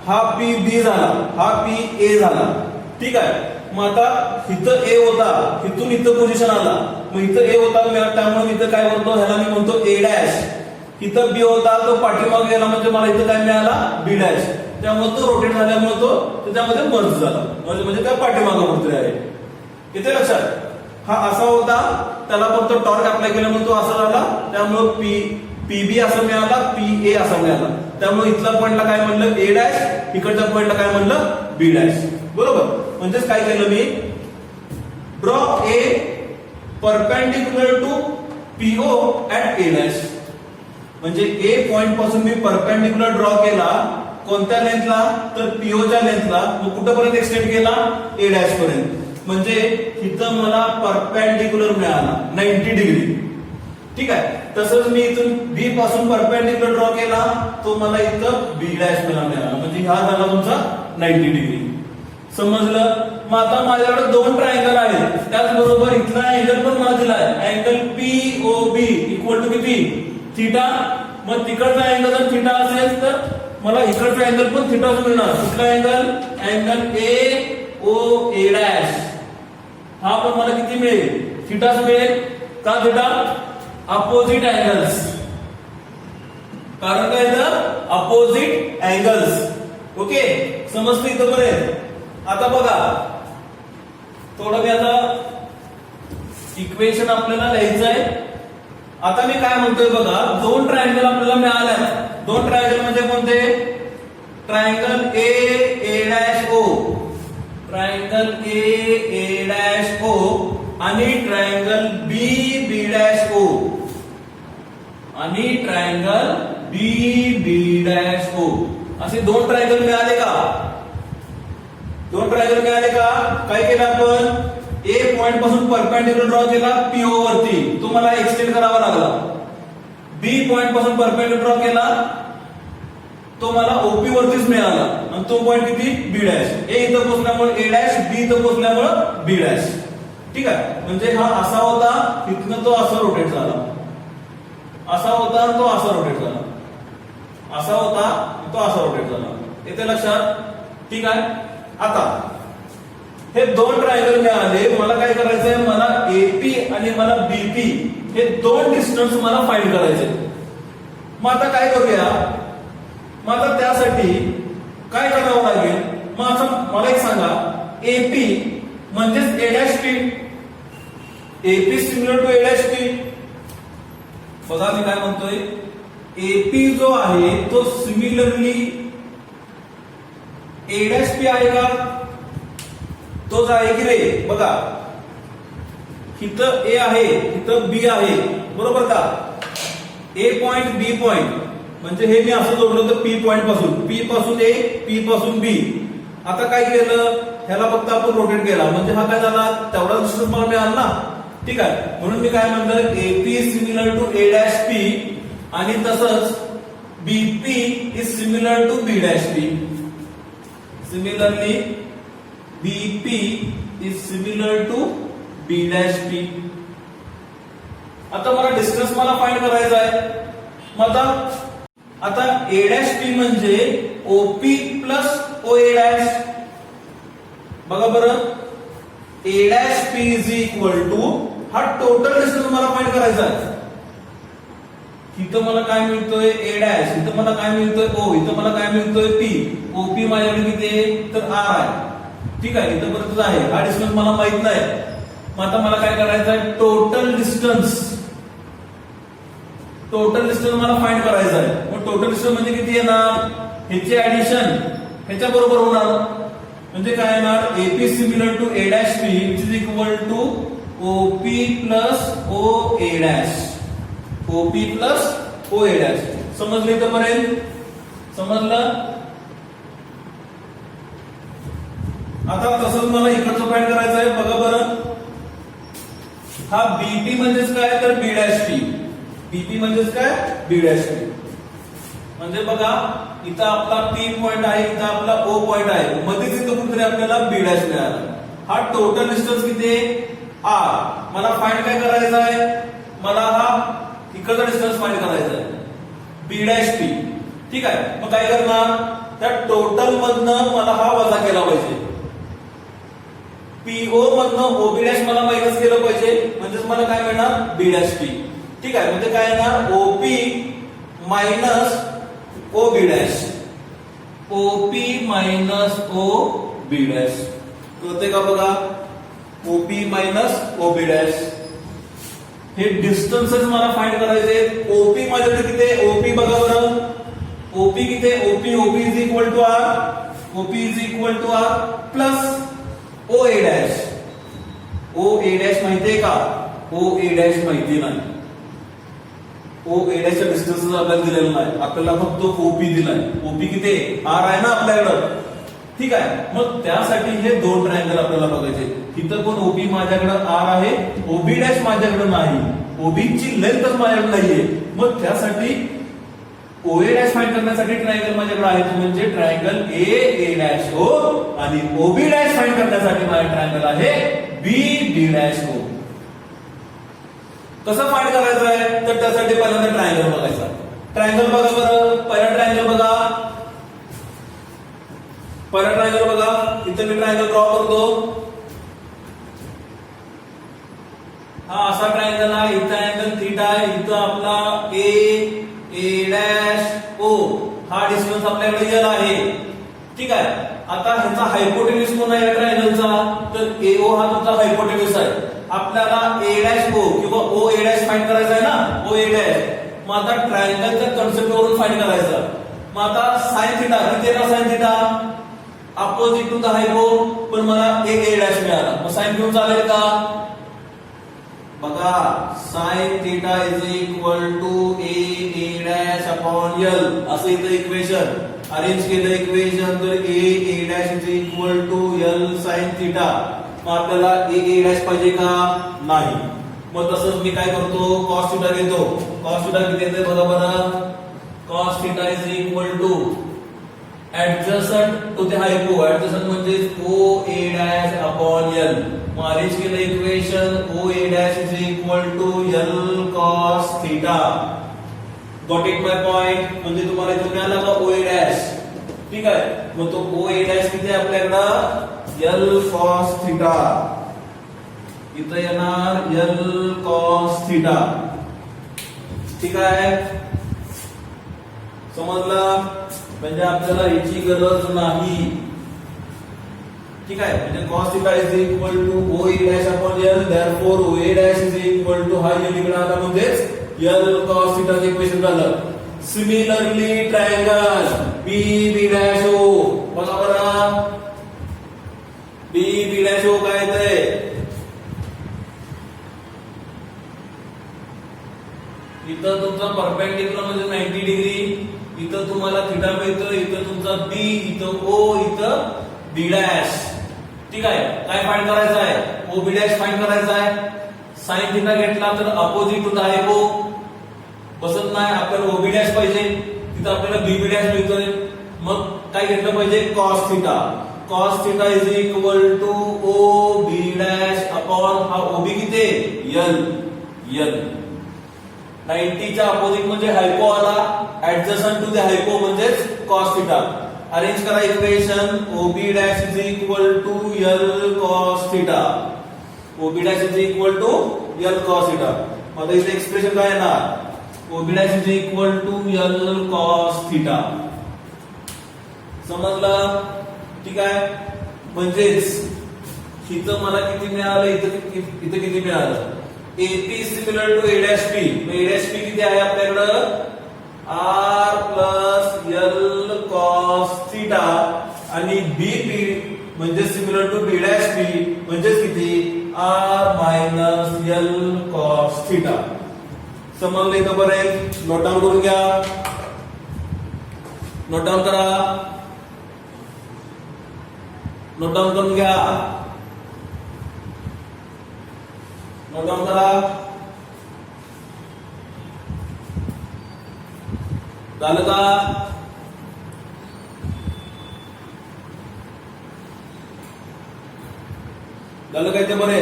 हा पी बी झाला, हा पी ए झाला, ठीक आहे. मग आता इथं ए होता, इथून इथं पोझिशन आला, मग इथं ए होता त्यामुळे इथं काय म्हणतो, ह्याला मी म्हणतो ए डॅश. इथं बी होता तो पाठीमागे गेला म्हणजे मला इथं काय मिळाला, बी डॅश. त्यामुळे तो रोटेट झाल्यामुळे तो त्याच्यामध्ये मर्ज झाला, म्हणजे त्या पाठीमागे कुठे आहे, इथे लक्षात. हा असा होता, त्याला फक्त टॉर्क अप्लाय केल्यामुळे तो असा झाला, त्यामुळे पीबी असं मिळाला, पी ए असं मिळाला. त्यामुळे इथल्या पॉइंटला काय म्हणलं ए डॅश, इकडच्या पॉइंटला काय म्हणलं बी डॅश, बरोबर. म्हणजेच काय केलं मी, draw a perpendicular to PO at A dash. म्हणजे ए पॉइंट पासून मी परपेंडिक्युलर ड्रॉ केला कोणत्या लेंथला, तर PO च्या लेंथला. मग कुठपर्यंत एक्सटेंड केला, A डॅश पर्यंत. म्हणजे इथं मला परपेंडिक्युलर मिळाला 90 डिग्री. ठीक आहे. तसंच मी इथून B पासून परपेंडिक्युलर ड्रॉ केला तो मला इथं B डॅश मिळाला. म्हणजे हा झाला तुमचा 90 डिग्री. समजलं. मग आता माझ्याकडे दोन ट्रायंगल आहेत, त्याचबरोबर इथला अँगल पण मला दिला आहे. अँगल POB इक्वल टू किती, थिटा. मग तिकडचा अँगल जर थिटा असेल तर मला इकडचा अँगल पण थिटाच मिळणार. कुठला अँगल, अँगल AOA डॅश. हा पण मला किती मिळेल, थिटाच मिळेल. का थिटा, अपोजिट अँगल्स. कारण काय तर अपोजिट अँगल्स. ओके, समजतं इथं पर्यंत. आता बघा थोडं मी आता इक्वेशन आपल्याला लिहायचं आहे. आता मी काय म्हणतोय बघा, दोन ट्रायंगल आपल्याला मिळाल्या. दोन ट्रायंगल म्हणजे कोणते, triangle A dash O, triangle A dash O आणि ट्रायंगल B डॅश O आणि ट्रायंगल B डॅश O. असे दोन ट्रायंगल मिळाले का, दोन ट्रायंगल मिळाले का. काय केलं आपण, ए पॉइंट पासून परपेंडिक्युलर ड्रॉ केला PO वरती, तो मला एक्सटेंड करावा लागला. B पॉइंट पासून परपेंडिक्युलर ड्रॉ केला तो मला OP वरतीच मिळाला. आणि तो पॉइंट किती, B डॅश. A इथं पोहोचल्यामुळे A डॅश, B इथं पोहोचल्यामुळे B डॅश. ठीक आहे. म्हणजे हा असा होता, इथनं तो असा रोटेट झाला, असा होता तो असा रोटेट झाला, असा होता तो असा रोटेट झाला. येते लक्षात. ठीक आहे. आता हे दोन ट्रायंगल मिळाले. मला काय करायचंय, मला AP आणि मला BP हे दोन डिस्टन्स मला फाइंड करायचे. मग आता काय करूया, मग आता त्यासाठी काय करावं लागेल. मग असं मला एक सांगा, AP म्हणजेच A dash P, AP similar to A dash P. बघा मी काय म्हणतोय, AP जो आहे तो सिमिलरली A डॅश P आहे का, तोच आहे की रे. बघा इथं A आहे, इथं B आहे, बरोबर का. A पॉइंट B पॉइंट म्हणजे हे मी असं जोडलं होतं P पॉइंट पासून, P पासून A, P पासून B. आता काय केलं, ह्याला फक्त आपण रोटेट केला म्हणजे हा काय झाला, तेवढा डिस्टन्स मला मिळाला ना. ठीक आहे. म्हणून मी काय म्हणलं, AP similar to A dash P आणि तसंच BP is similar to B dash P. Similarly, BP is similar to B dash P. आता मला डिस्टन्स मला फाइंड करायचा आहे. मग आता A dash P म्हणजे OP प्लस OA डॅश. बघा बरं, A dash P is equal to, हा टोटल डिस्टन्स मला फाइंड करायचा आहे. इथं मला काय मिळतोय A डॅश, इथं मला काय मिळतोय O, इथं मला काय मिळतोय P. OP माझ्याकडे किती आहे, तर R आहे. ठीक आहे. इथं पर्यंत आहे, हा डिस्टन्स मला माहित नाही. मग आता मला काय करायचं आहे, टोटल डिस्टन्स मला फाइंड करायचं आहे. मग टोटल डिस्टन्स म्हणजे किती येणार, ह्याचे ऍडिशन ह्याच्या बरोबर होणार. म्हणजे काय येणार, AP similar to A dash P which is equal to OP plus OA dash. OP plus OA dash. समजलं इथपर्यंत, समजलं. आता तसंच मला इकडचं फाइंड करायचं आहे. बघा बरं, हा BP म्हणजेच काय, तर B डॅश P. BP म्हणजेच काय, B डॅश P. म्हणजे बघा इथं आपला P पॉइंट आहे, इथं आपला O पॉइंट आहे, मध्येच इथं कुठेतरी आपल्याला B डॅश मिळाला. हा टोटल डिस्टन्स किती आहे, R. मला फाइंड काय करायचं आहे, मला हा इकडचा डिस्टन्स फाइंड करायचा आहे, B डॅश P. ठीक आहे. मग काय करणार, त्या टोटल मधनं मला हा वजा केला पाहिजे. PO मधनं OB डॅश मला मायनस केलं पाहिजे, म्हणजेच मला काय मिळणार, B डॅश P. ठीक आहे. म्हणजे काय येणार, OP minus OB dash, OP minus OB dash. कळते का बघा, OP मायनस OB डॅश. हे डिस्टन्सेस मला फाइंड करायचे. OP माझ्याकडे किती आहे, OP बघा बरं, OP किती आहे, OP is equal to R, OP is equal to R plus OA dash. OA dash माहितीये का, ओ ए डॅश माहिती नाही, ओ ए डॅशचा डिस्टन्स आपल्याला दिलेला नाही, आपल्याला फक्त ओपी दिलाय. ओपी किती आर आहे ना आपल्याकडं, ठीक आहे. मग त्यासाठी हे दोन ट्रायंगल आपल्याला बघायचे. इथं पण ओबी माझ्याकडे आर आहे, ओबी डॅश माझ्याकडे नाही, ओबीची लेंथच माझ्याकडे नाहीये. मग त्यासाठी ओए डॅश फाइंड करण्यासाठी ट्रायंगल माझ्याकडे आहे, म्हणजे ट्रायंगल ए डॅश ओ, आणि ओबी डॅश फाइंड करण्यासाठी माझ्या ट्रायंगल आहे बी डॅश ओ. कसं फाइंड करायचं आहे तर त्यासाठी पहिल्यांदा ट्रायंगल बघायचा. ट्रायंगल बघा बरं, पहिला ट्रायंगल बघा, पहिला ट्रायंगल बघा. इथं मी ट्रायंगल ड्रॉ करतो. हा असा ट्रायंगल आहे, इथं अँगल थीटा आहे, इथं आपला ए डॅश ओ हा डिस्टन्स आपल्याकडे एल आहे, ठीक आहे. आता ह्याचा हायपोटेन्यूज कोण आहे ट्रायंगलचा, तर ए ओ हा तुमचा हायपोटेन्यूज आहे. आपल्याला ए डॅश ओ किंवा ओ ए डॅश फाइंड करायचा आहे ना, ओ ए डॅश. मग आता ट्रायंगलच्या कन्सेप्ट वरून फाइंड करायचं. मग आता साइन थीटा किती आहे ना, sine theta opposite to the hypo, पण मला ए डॅश मिळाला, मग साइन घेऊन चालेल का? बघा, sine theta is equal to A dash upon L, असं इथं इक्वेशन अरेंज केलं इक्वेशन. तर A dash is equal to L sine theta. मग आपल्याला ए डॅश पाहिजे का? नाही. मग तसंच मी काय करतो, कॉस थीटा घेतो. कॉस थीटा किती येते बघा बरं, cos theta is equal to adjacent to the hypo, adjacent म्हणजे O A dash upon L. मग अरेंज केलं equation O A dash is equal to L cos theta. Got it my point, म्हणजे तुम्हाला इथं मिळाला का ओ ए डॅश, ठीक आहे. मग तो ओ ए डॅश किती आहे आपल्याकडं, एल कॉस थीटा. इथं येणार एल कॉस थीटा, ठीक आहे. समजलं? म्हणजे आपल्याला याची गरज नाही, ठीक आहे. म्हणजे cos theta is equal to O A dash upon L, therefore O A dash is equal to हा एल इकडे आला म्हणजेच एल cos थीटा चे इक्वेशन झालं. Similarly triangle B dash O, बघा बरं, बी डॅश ओ काय येतंय, इथं तुमचा परपेंडिक्युलर म्हणजे 90 डिग्री, इथं तुम्हाला थीटा मिळतं, इथं तुमचा बी, इथं ओ, इथं बी डॅश, ठीक आहे. काय फाइंड करायचं आहे, ओ बी डॅश फाइंड करायचं आहे. साइन थीटा घेतला तर अपोजिट टू द हायपो बसत नाही, आपल्याला ओ बी डॅश पाहिजे, तिथं आपल्याला बी बी डॅश मिळतोय. मग काय घेतलं पाहिजे, cos theta. Cos theta is equal to O B dash upon हा ओ बी किती एल, एल 90 च्या अपोजिट म्हणजे हायपो आला, ऍडजसंट टू द हायपो म्हणजेच कॉस थीटा. अरेंज करा equation O B dash is equal to L cos theta. O B dash is equal to L cos theta. मग इथे expression काय येणार, O B dash is equal to L cos theta. समजलं, ठीक आहे. म्हणजेच इथं मला किती मिळालं, इथं किती मिळालं, AP similar to A dash P. A dash P किती आहे आपल्याकडं, R plus L cos theta, आणि बी पी म्हणजे similar to B dash P म्हणजे किती, R minus L cos theta. समजले का बरं? नोट डाऊन करून घ्या, नोट डाऊन करा, नोट डाऊन करून घ्या, नोट डाऊन करा. झालं का? झालं काय ते बरे?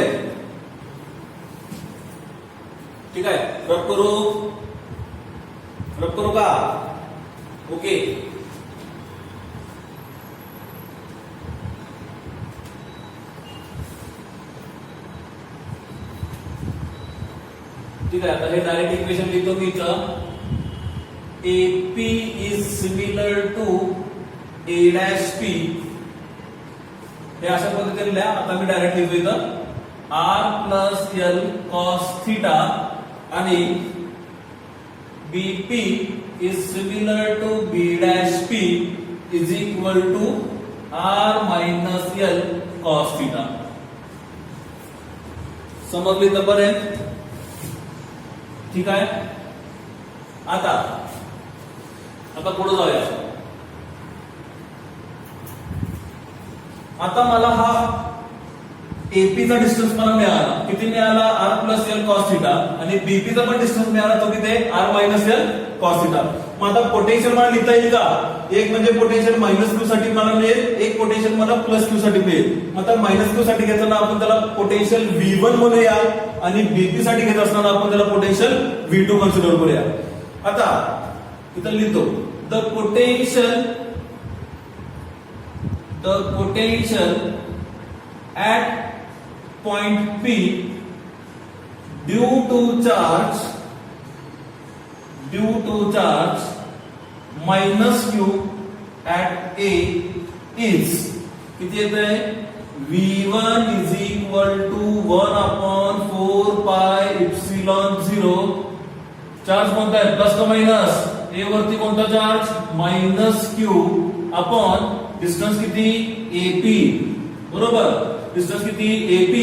ठीक आहे. रब करू का? ओके. ठीक आहे. आता हे डायरेक्ट इक्वेशन लिहितो मी इथं. AP is similar to A dash P. हे अशा पद्धतीने लिहा. आता मी डायरेक्ट लिहितो इथं R plus L cos theta आणि BP is similar to B dash P is equal to R minus L cos theta. समजली इथपर्यंत? ठीक आहे. आता पुढे जाऊया. आता मला हा एपीचा डिस्टन्स मला मिळाला. किती मिळाला? R plus L cos theta. आणि बीपीचा पण डिस्टन्स मिळाला, तो किती? R minus L cos theta. मग आता पोटेन्शियल मला लिहिता येईल का? एक म्हणजे पोटेन्शियल मायनस क्यू साठी मला मिळेल, एक पोटेन्शियल मला प्लस क्यू साठी मिळेल. मग आता मायनस क्यू साठी घेताना आपण त्याला पोटेन्शियल V1 म्हणूया आणि बीपी साठी घेत असताना आपण त्याला पोटेन्शियल V2 कन्सिडर करूया. आता इथं लिहितो the potential at point P due to charge minus Q at A is किती येतंय? V1 is equal to 1 upon 4 pi epsilon 0. Charge कोणता आहे? प्लस का मायनस? A वरती कोणता charge? Minus Q upon distance किती? AP. बरोबर, डिस्टन्स किती? AP.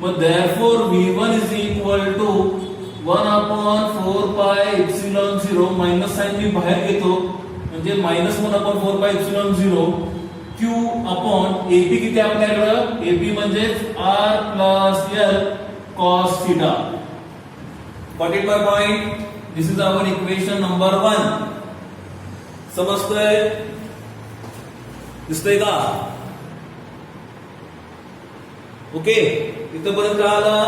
मग therefore V1 is equal to 1 upon 4 pi epsilon 0. Minus sign me बाहेर घेतो, म्हणजे minus 1 upon 4 pi epsilon 0 Q upon AP किती आपल्याकडं? AP म्हणजे R plus L cos theta. Got it my point? This is our equation number 1. समजतंय? दिसतंय का? Okay, इथपर्यंत कळालं?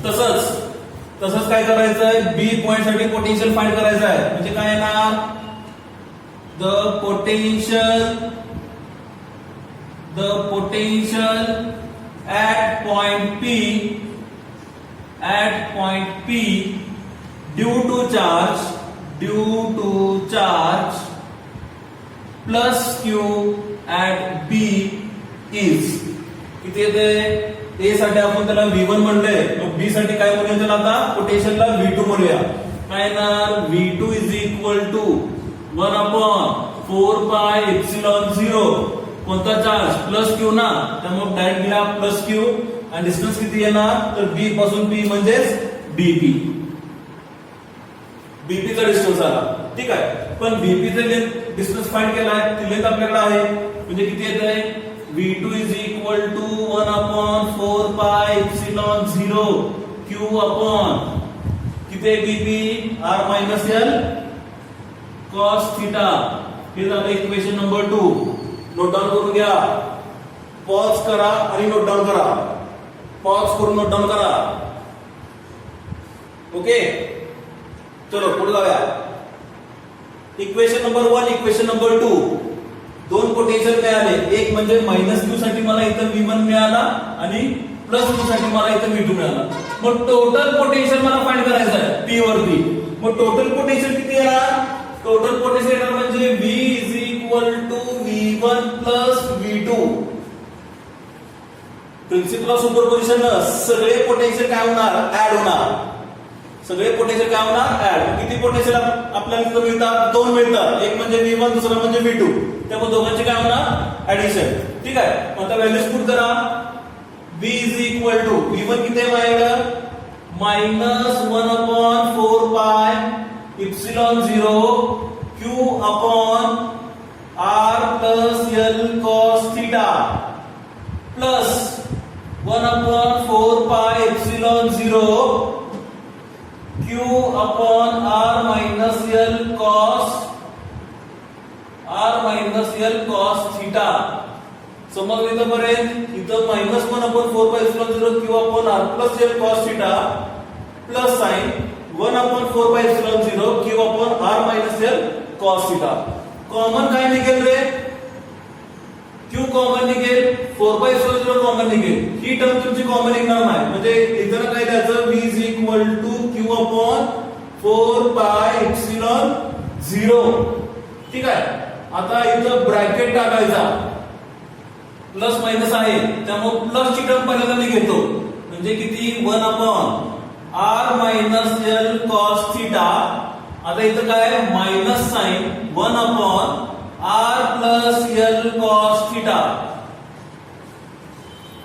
तसंच काय करायचंय? बी पॉइंट साठी पोटेन्शियल फाइंड करायचं आहे. म्हणजे काय येणार? The potential at point P due to charge plus Q at B is किती येते? ए साठी आपण त्याला V1 म्हणलंय, मग बी साठी काय म्हणूया? त्याला आता पोटेन्शियलला V2 म्हणूया. काय येणार? V2 is equal to 1 upon 4 पाय एप्सिलॉन 0. कोणता चार्ज? प्लस Q ना, त्यामुळे डायरेक्ट लिहा प्लस Q. आणि डिस्टन्स किती येणार? तर B पासून P म्हणजेच BP. बीपीचा डिस्टन्स आला. ठीक आहे, पण बीपीचा डिस्टन्स फाइंड केलाय, ती लेंथ आपल्याकडे आहे. म्हणजे किती येत आहे? V2 is equal to 1 upon 4 pi epsilon 0 Q upon किती आहे BP? R minus L cos theta. हे झालं इक्वेशन नंबर 2. नोट डाउन करून घ्या. पॉज करा आणि नोट डाउन करा. पॉज करून नोट डाउन करा. ओके, चलो पुढे जाऊया. Equation number 1, equation number 2. दोन पोटेन्शियल मिळाले. एक म्हणजे मायनस क्यू साठी मला इथं V1 मिळाला आणि प्लस क्यू साठी मला इथं V2 मिळाला. मग टोटल पोटेन्शियल मला फाइंड करायचं आहे P वरती. मग टोटल पोटेन्शियल किती येणार? टोटल पोटेन्शियल येणार म्हणजे V is equal to V1 plus V2. Principle of superposition, सगळे पोटेन्शियल काय होणार? ऍड होणार. सगळे पोटेन्शियल काय होणार? ऍड. किती पोटेन्शियल आपल्याला इथं मिळतात? 2 मिळतात. एक म्हणजे V1, दुसरं म्हणजे V2. त्यामुळे दोघांचे काय होणार? ऍडिशन. ठीक आहे, मग आता व्हॅल्यूज पुट करा. V is equal to V1 किती आहे माझ्याकडं? Minus 1 upon 4 pi epsilon 0 Q upon R plus L cos theta plus 1 upon 4 pi epsilon 0 Q upon R minus L cos theta. समजलं इथपर्यंत? इथं minus 1 upon 4 pi epsilon 0 Q upon R plus L cos theta plus sine 1 upon 4 pi epsilon 0 Q upon R minus L cos theta. Common काय निघेल रे? Q common निघेल, 4 pi epsilon 0 common निघेल. ही term तुमची common निघणार नाही. म्हणजे इथं काय द्यायचं? V is equal to Q upon 4 pi epsilon 0. ठीक आहे, आता इथं ब्रॅकेट टाकायचा. प्लस मायनस आहे, त्यामुळे प्लस ची टर्म पहिल्यांदा मी घेतो. म्हणजे किती? 1 upon R minus L cos theta. आता इथं काय? Minus sine 1 upon R plus L cos theta.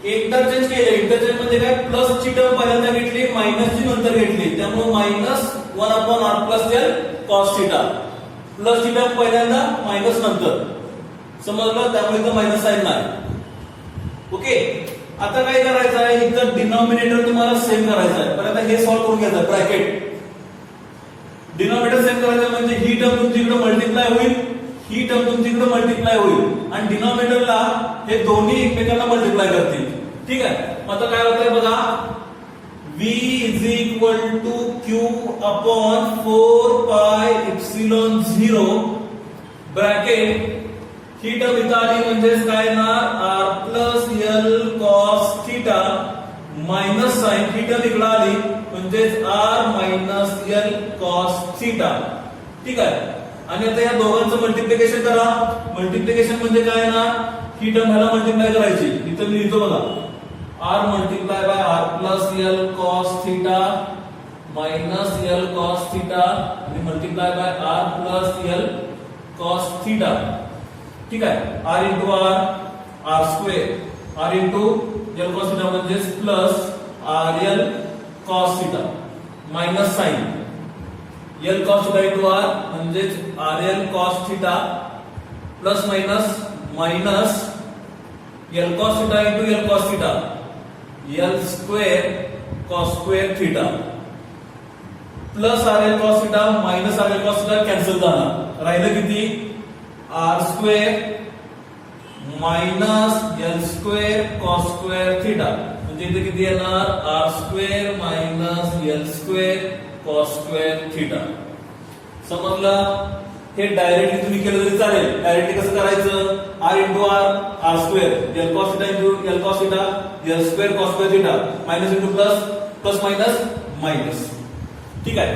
Interchange केले. इंटरचेंज म्हणजे काय, प्लस ची टर्म पहिल्यांदा घेतली, मायनस ची नंतर घेतली, त्यामुळे minus 1/r+l cos theta. Plus ची टर्म पहिल्यांदा, मायनस नंतर. समजलं? त्यामुळे इथं मायनस साइन नाही. ओके. आता काय करायचं आहे, इथं डिनॉमिनेटर तुम्हाला सेम करायचं आहे. पण आता हे सॉल्व्ह करून घ्यायचं, ब्रॅकेट. डिनॉमिनेटर सेम करायचं म्हणजे ही टर्म तुमची इकडे मल्टिप्लाय होईल, ही टर्म तुमची इकडे मल्टिप्लाय होईल आणि डिनॉमिनेटरला हे दोन्ही एकमेकांना मल्टिप्लाय करतील. ठीक आहे. आता काय होतंय बघा, v = q upon 4πε0 ब्रॅकेट ही टर्म इथं आली म्हणजेच काय ना r+l cos theta minus sine ही टर्म इकडे आली म्हणजेच r-l cos थिटा. ठीक आहे. आणि आता या दोघांचं मल्टिप्लिकेशन करा. मल्टिप्लिकेशन म्हणजे काय ना, ही टर्म ह्याला मल्टिप्लाय करायची. इथं मी लिहितो बघा, r multiply by r+l cos theta minus l cos theta आणि multiply by r+l cos theta. ठीक आहे. r into r, r square, r into l cos theta म्हणजेच plus rl cos theta minus sine l cos theta into r म्हणजेच rl cos theta plus minus minus l cos theta into l cos theta l square cos square theta plus rl cos theta minus rl cos theta cancel झाला. राहिलं किती, r square minus l square cos square theta म्हणजे इथे किती येणार, r square minus l square cos square theta. समजलं? हे directly तुम्ही केलं तरी चालेल. डायरेक्टली कसं करायचं, r into r, r square, l cos theta into l cos theta, l square cos square theta, minus into plus, plus minus minus. ठीक आहे.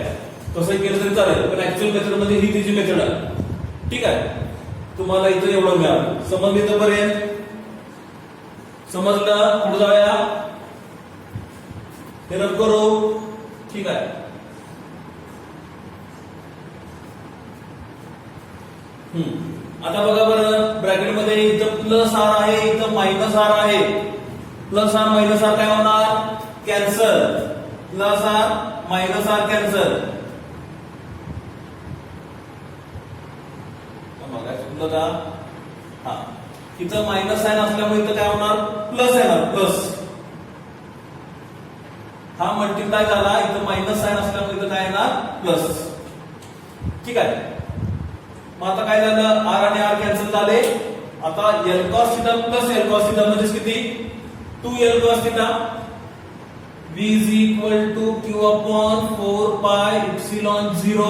कसं केलं तरी चालेल, पण ऍक्च्युअल मेथड मध्ये ही तिची मेथड आहे. ठीक आहे. तुम्हाला इथं एवढं मिळालं. समजलं इथपर्यंत? समजलं? पुढे जाऊया. हे रद्द करू. ठीक आहे. आता बघा बरं, ब्रॅकेट मध्ये इथं प्लस आर आहे, इथं मायनस आर आहे. प्लस आर मायनस आर काय होणार, cancel. Plus R minus R cancel. चुकलं का? हा, इथं मायनस साइन असल्यामुळे इथं काय होणार, प्लस येणार. प्लस हा मल्टिप्लाय झाला, इथं मायनस साइन असल्यामुळे इथं काय येणार, प्लस. ठीक आहे. मग आता काय झालं, r आणि r कॅन्सल झाले. आता l cos θ plus l cos θ म्हणजे किती, 2l cos θ. v = q upon 4πε0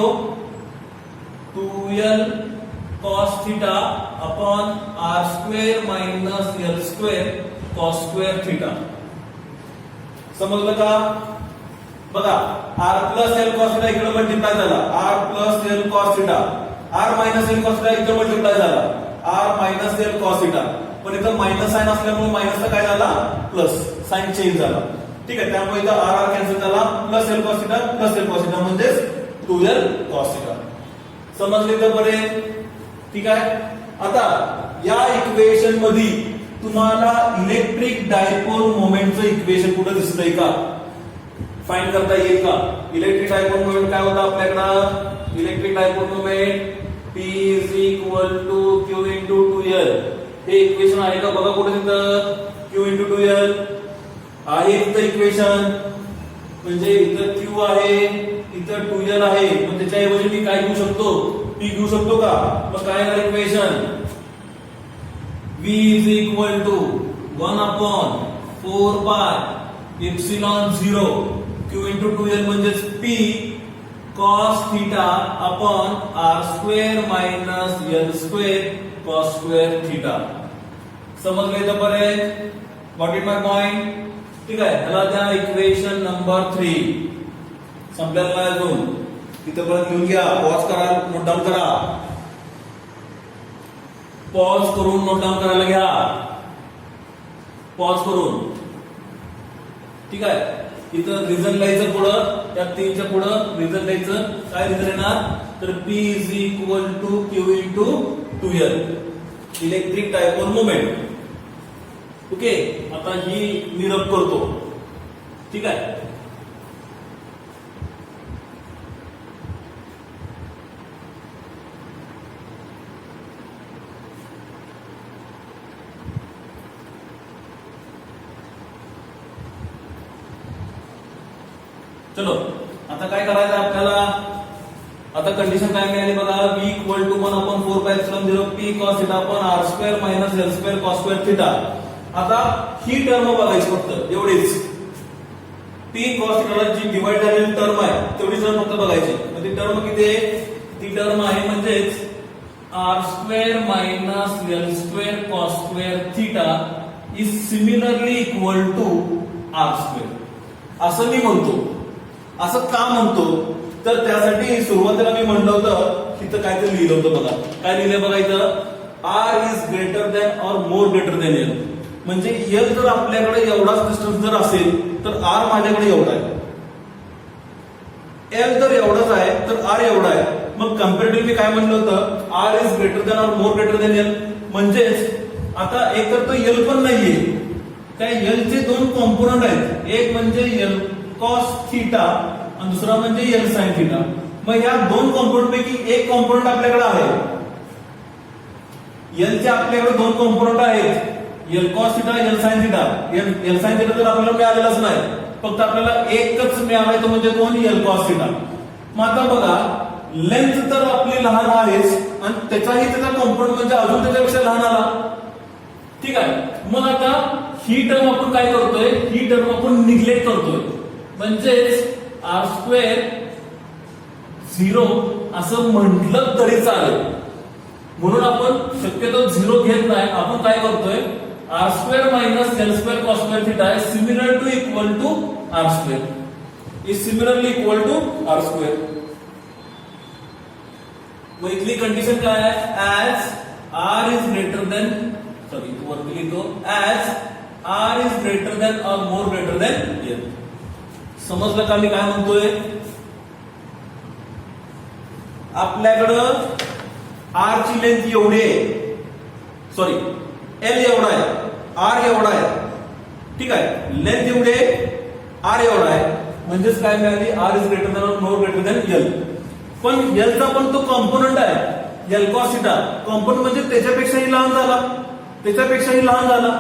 2l cos θ upon r square minus l square cos square θ. समजलं का? बघा, r plus l cos θ इकडे मल्टिप्लाय झाला, r plus l cos θ, r minus l cos θ इथे multiply झाला, r minus l cos θ. पण इथं minus sign असल्यामुळे मायनसचा काय झाला, प्लस. साइन चेंज झाला. ठीक आहे. त्यामुळे इथं r r कॅन्सल झाला, plus l cos θ plus l cos θ म्हणजे 2l cos θ. समजले इथपर्यंत? ठीक आहे. आता या इक्वेशन मध्ये तुम्हाला इलेक्ट्रिक डायपोल मोमेंटचं इक्वेशन कुठे दिसतंय का, फाइंड करता येईल का? इलेक्ट्रिक डायपोल मोमेंट काय होता आपल्याकडे, electric dipole moment P = Q × 2l. हे इक्वेशन आहे का बघा कुठे तिथं, Q × 2l आहे इथं इक्वेशन. म्हणजे इथं Q आहे, इथं 2l आहे. मग त्याच्याऐवजी मी काय घेऊ शकतो, P घेऊ शकतो का? मग काय आहे इक्वेशन, V = 1/4πε0 Q × 2l म्हणजेच P cos θ upon r square minus l square cos square θ. समजलं इथपर्यंत? Got it my point? ठीक आहे. ह्याला त्या इक्वेशन नंबर 3 संपलेला नाही अजून. इथपर्यंत लिहून घ्या, पॉज करा, नोट डाऊन करा. पॉज करून नोट डाऊन करायला घ्या, पॉज करून. ठीक आहे. इथं रिझन लिहायचं पुढं, त्या 3च्या पुढं रिझन लिहायचं. काय रिझन येणार, तर P = Q × 2l electric dipole moment. Okay, आता ही मी रब करतो. ठीक आहे. चलो आता काय करायचं आपल्याला. आता कंडिशन काय मिळाली बघा. v equal to 1/4πε0 p cos θ upon r² minus l² cos square theta. आता ही टर्म बघायची फक्त एवढीच. p cos θ ला जी डिवाइड झालेली टर्म आहे तेवढीच फक्त बघायची. म्हणजे टर्म किती आहे. ती टर्म आहे म्हणजेच r² minus l² cos square theta is similarly equal to r². असं मी म्हणतो. असं का म्हणतो तर त्यासाठी सुरुवातीला मी म्हणलं होतं इथं काय ते लिहिलं होतं बघा. काय लिहिलंय बघा इथं. r इज ग्रेटर दॅन और मोर ग्रेटर दॅन l. म्हणजे l जर आपल्याकडे एवढाच डिस्टन्स जर असेल तर r माझ्याकडे एवढा आहे. l जर एवढाच आहे तर r एवढा आहे. मग कम्पॅरेटिव्हली काय म्हणलं होतं. r इज ग्रेटर दॅन और मोर ग्रेटर दॅन l. म्हणजेच आता एक तर तो l पण नाहीये. त्या l चे दोन कॉम्पोनंट आहेत. एक म्हणजे l cos थीटा आणि दुसरा म्हणजे l sin थीटा. मग या दोन कॉम्पोनंट पैकी एक कॉम्पोनंट आपल्याकडे आहे. l चे आपल्याकडे दोन कॉम्पोनंट आहेत. l cos theta l sin theta. l sin theta तर आपल्याला मिळालेलाच नाही. फक्त आपल्याला एकच मिळालाय तो म्हणजे कोण l cos थीटा. मग आता बघा लेंथ तर आपली लहान आहेच आणि त्याचा कॉम्पोनंट म्हणजे अजून त्याच्यापेक्षा लहान आला. ठीक आहे. मग आता ही टर्म आपण काय करतोय. ही टर्म आपण निग्लेक्ट करतोय. म्हणजेच r² 0 असं म्हटलं तरी चालेल. म्हणून आपण शक्यतो 0 घेत नाही. आपण काय करतोय r² minus l² cos square theta is similar to equal to r². Is similarly equal to r². मग इथली कंडिशन काय आहे. As r is greater than वरती लिहितो as r is greater than or more greater than l. समजलं का मी काय म्हणतोय. आपल्याकडं r ची लेंथ एवढी आहे. सॉरी l एवढा आहे. r एवढा आहे. ठीक आहे. लेंथ एवढी आहे. r एवढा आहे. म्हणजेच काय मिळाली. r is greater than or more greater than l. पण l चा पण तो कॉम्पोनंट आहे l cos θ. कॉम्पोनंट म्हणजे त्याच्यापेक्षाही लहान झाला. त्याच्यापेक्षाही लहान झाला.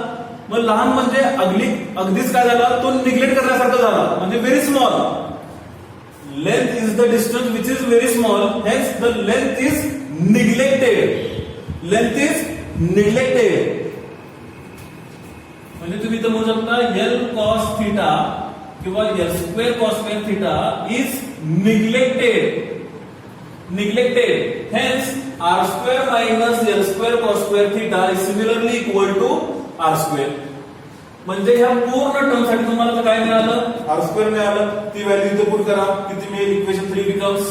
मग लहान म्हणजे अगदीच काय झाला. तो निग्लेक्ट करण्यासारखं झाला. म्हणजे very small. Length is the distance which is very small. Hence the length is neglected. Length is neglected. म्हणजे तुम्ही इथं म्हणू शकता l cos θ किंवा l² cos square theta is neglected. Hence r² minus l² cos square theta is similarly equal to r². म्हणजे ह्या पूर्ण term साठी तुम्हाला काय मिळालं. r² मिळालं. ती व्हॅल्यू इथे पुट करा. किती मिळेल. Equation 3 becomes.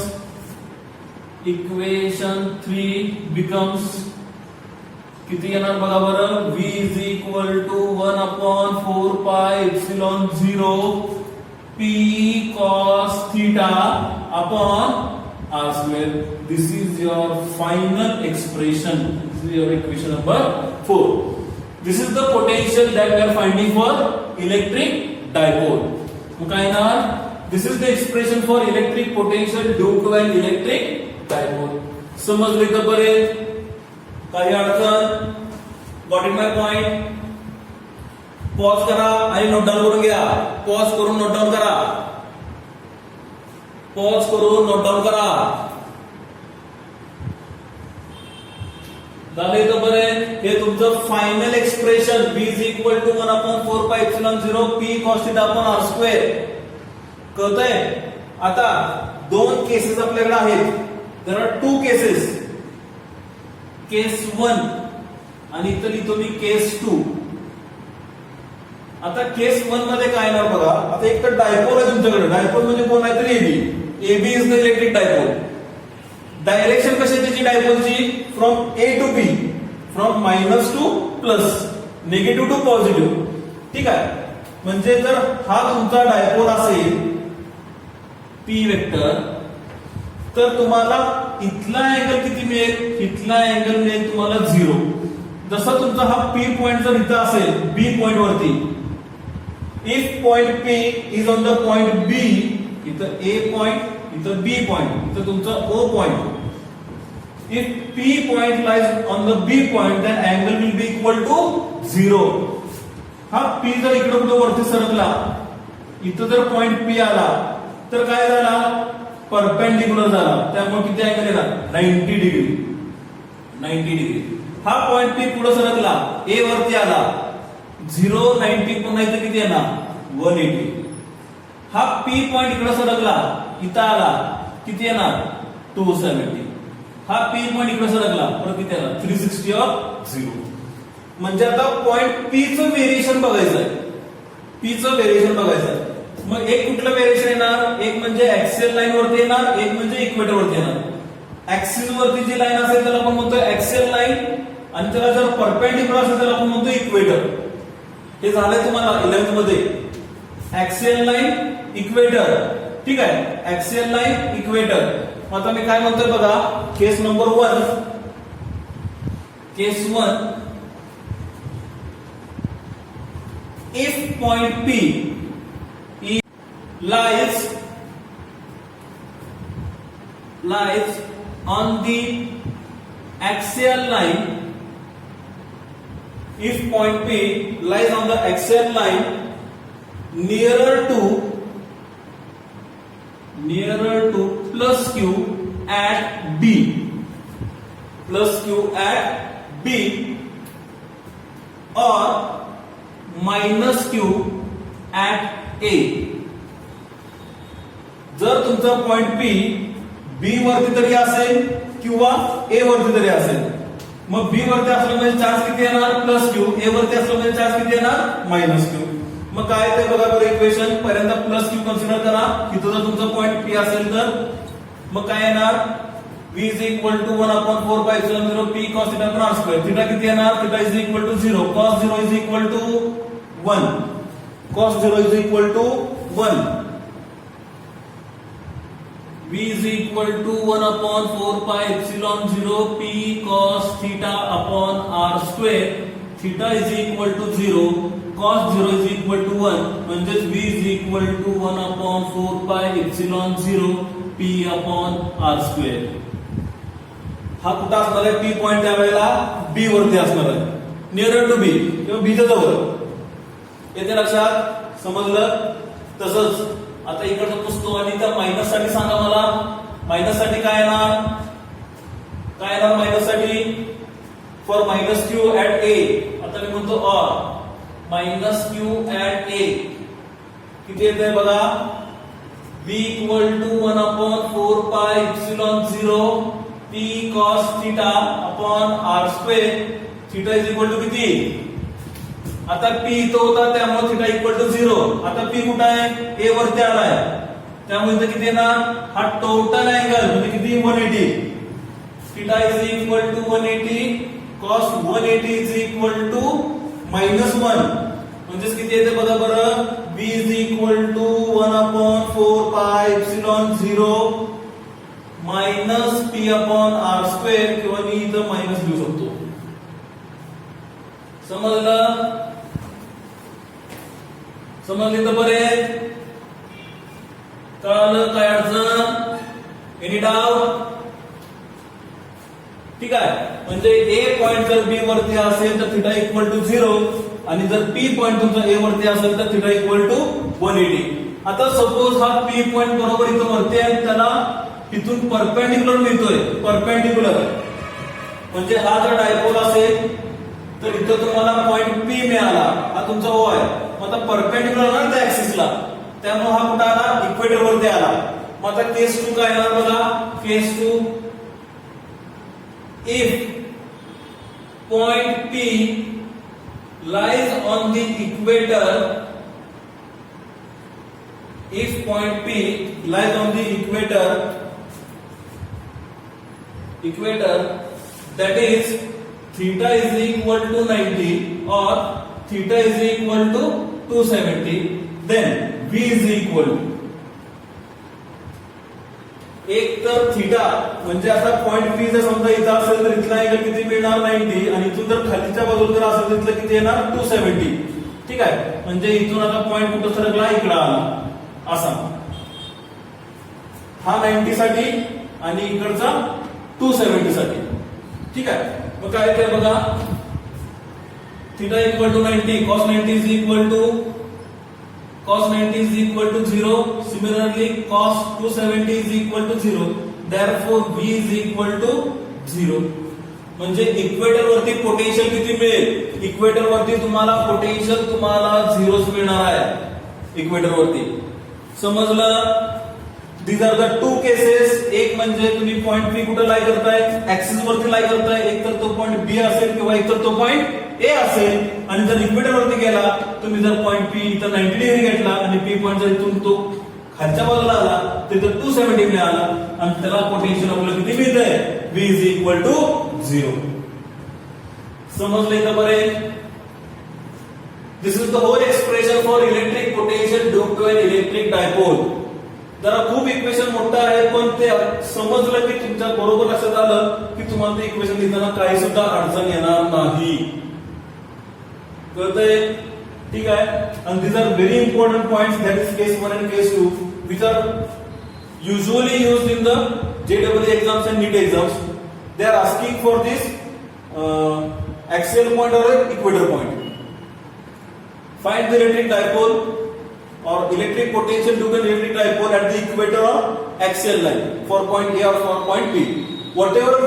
इक्वेशन 3 बिकम्स किती येणार बघा बरं. v is equal to 1/4πε0 p cos θ upon r². This is your final expression. This is your equation number 4. This is the potential that we are finding for electric dipole. मग काय ना. This is the expression for electric potential due to an electric dipole. समजले का बरे. काही अडचण. Got it my point. Pause करा आणि नोट डाउन करून घ्या. पॉज करून नोट डाउन करा. पॉज करून नोट डाउन करा. झालंय तर बरं. हे तुमचं final expression b is equal to 1/4πε0 p cos θ upon r². कळतंय. आता दोन केसेस आपल्याकडे आहेत. There R 2 cases. केस 1 आणि इथं लिहितो मी केस 2. आता केस 1 मध्ये काय येणार बघा. आता एक तर डायपोल आहे तुमच्याकडे. डायपोल म्हणजे कोण आहे तर AB is the electric dipole. Direction कशी त्याची डायपोलची. From A to B. From minus to plus. Negative to positive. ठीक आहे. म्हणजे जर हा तुमचा डायपोल असेल P वेक्टर तर तुम्हाला इथला अँगल किती मिळेल. इथला अँगल मिळेल तुम्हाला 0. जसं तुमचा हा पी पॉइंट जर इथं असेल बी पॉइंट वरती, if point P is on the point B, इथं ए पॉइंट, इथं बी पॉइंट, इथं तुमचा O point. If P point lies on the B point, then angle will be equal to 0. हा P जर इकडे कुठे वरती सरकला, इथं जर पॉइंट P आला तर काय झाला, परपेंडिक्युलर झाला, त्यामुळे किती अँगल येणार, 90 डिग्री. 90 डिग्री. हा पॉइंट P पुढे सरकला, A वरती आला, 0 90 पण नाही तर किती येणार, 180. हा P पॉइंट इकडे सरकला, इथं आला, किती येणार, 270. हा पी पॉइंट इकडे सरकला, परत किती आला, 360 ऑफ 0. म्हणजे आता पॉइंट पी चं व्हेरिएशन बघायचं आहे, पी चं व्हेरिएशन बघायचं आहे. मग एक कुठलं व्हेरिएशन येणार, एक म्हणजे ऍक्सियल लाईन वरती येणार, एक म्हणजे इक्वेटर वरती येणार. ऍक्सिस वरती जी लाईन असेल त्याला आपण म्हणतो ऍक्सियल लाईन, आणि त्याला जर परपेंडिक्युलर असेल त्याला आपण म्हणतो इक्वेटर. हे झालंय तुम्हाला 11th मध्ये, ऍक्सियल लाईन इक्वेटर. ठीक आहे, ऍक्सियल लाईन इक्वेटर. आता मी काय म्हणतोय बघा, केस number 1, case 1, if point P lies on the axial line, if point P lies on the axial line nearer to plus Q at B, plus Q at B, or minus Q at A. जर तुमचा point P B वरती तरी असेल किंवा A वरती तरी असेल, मग B वरती असलं म्हणजे चार्ज किती येणार, प्लस Q, A वरती असलं म्हणजे चार्ज किती येणार, मायनस Q. मग काय ते बघा बरं, इक्वेशन पर्यंत प्लस Q कन्सिडर करा. इथं जर तुमचा पॉइंट P असेल तर मग काय येणार, V is equal to 1/4 pi epsilon 0 P cos theta upon r square. Theta किती येणार, theta is equal to 0, cos 0 is equal to 1, cos 0 is equal to 1. V is equal to 1/4 pi epsilon 0 P cos theta upon r square. Theta is equal to 0, cos 0 is equal to 1, म्हणजेच V is equal to 1/4 pi epsilon 0 P upon r square. हा कुठं असणार आहे, P point त्यावेळेला B वरती असणार आहे, near to B किंवा B च्या जवळ. येते लक्षात, समजलं. तसंच आता इकडचा पुसतो आणि त्या मायनस साठी सांगा मला, मायनस साठी काय येणार, काय येणार मायनस साठी, for minus Q at A, आता मी म्हणतो or minus Q at A किती येते बघा, V equal to 1/4 pi epsilon 0 P cos theta upon r square. theta is equal to किती, आता P इथं होता त्यामुळे theta equal to 0. आता P कुठं आहे, A वरती आलाय, त्यामुळे इथं किती येणार, हा टोटल अँगल म्हणजे किती, 180. theta is equal to 180, cos 180 is equal to -1, म्हणजेच किती येते बघा बरं, V is equal to 1/4 pi epsilon 0 minus P upon r square, किंवा मी इथं मायनस लिहू शकतो. समजलं, समजले तर बरे, कळलं काय अडचण, एनी डाऊट. ठीक आहे, म्हणजे A पॉइंट जर B वरती असेल तर थीटा इक्वल टू 0, आणि जर P पॉइंट तुमचा A वरती असेल तर थीटा इक्वल टू 180. आता सपोज हा P पॉइंट बरोबर इथं वरती आहे, त्याला इथून परपेंडिक्युलर मिळतोय, परपेंडिक्युलर म्हणजे हा जर डायपोल असेल तर इथं तुम्हाला पॉइंट P मिळाला, हा तुमचा O आहे, मग आता परपेंडिक्युलर ना त्या ऍक्सिसला, त्यामुळे हा कुठे आला, इक्वेटर वरती आला. मग आता केस 2 काय येणार बघा, केस 2, if point P lies on the equator, if point P lies on the equator that is theta is equal to 90 or theta is equal to 270, then V is equal एक तर थिटा म्हणजे आता पॉईंट पी जर समजा इथं असेल तर इथला अँगल किती मिळणार 90 आणि इथून जर खालीच्या बाजूला जर असेल तर इथलं किती येणार 270. ठीक आहे, म्हणजे इथून आता पॉईंट कुठं सरकला इकडं आला असा. हा 90 साठी आणि इकडचा 270 साठी. ठीक आहे, मग काय ते बघा theta equal to 90 cos 90 is equal to 0. Similarly, cos 270 is equal to 0. Therefore, V is equal to 0. म्हणजे इक्वेटर वरती पोटेन्शियल किती मिळेल? इक्वेटर वरती तुम्हाला पोटेन्शियल तुम्हाला 0 मिळणार आहे इक्वेटर वरती. समजलं? These are the two cases. एक म्हणजे तुम्ही पॉइंट पी कुठे लाई करताय? ऍक्सिस वरती लाई करताय. एक तर तो पॉइंट बी असेल किंवा एक तर तो पॉइंट ए असेल. आणि जर इक्वेटर वरती गेला तुम्ही जर पॉइंट पी इथं 90 डिग्री घेतला आणि पी पॉइंट जर इथून तो खालच्या बाजूला आला तिथं 270 मिळाला आणि त्याला पोटेन्शियल आपल्याला किती मिळतंय? V is equal to 0. समजले का बरे? This is the whole expression for electric potential due to an electric dipole. जरा खूप इक्वेशन मोठं आहे पण ते समजलं की तुमच्या बरोबर लक्षात आलं की तुम्हाला ते इक्वेशन लिहिताना काही सुद्धा अडचण येणार नाही. कळतंय? ठीक आहे. and these are very important points, that is case 1 and case 2, which are usually used in the JEE exams and NEET exams. They are asking for this axial point or equator point. Find the electric dipole or electric potential due to an electric dipole at the equator or axial line for point A or for point B. Whatever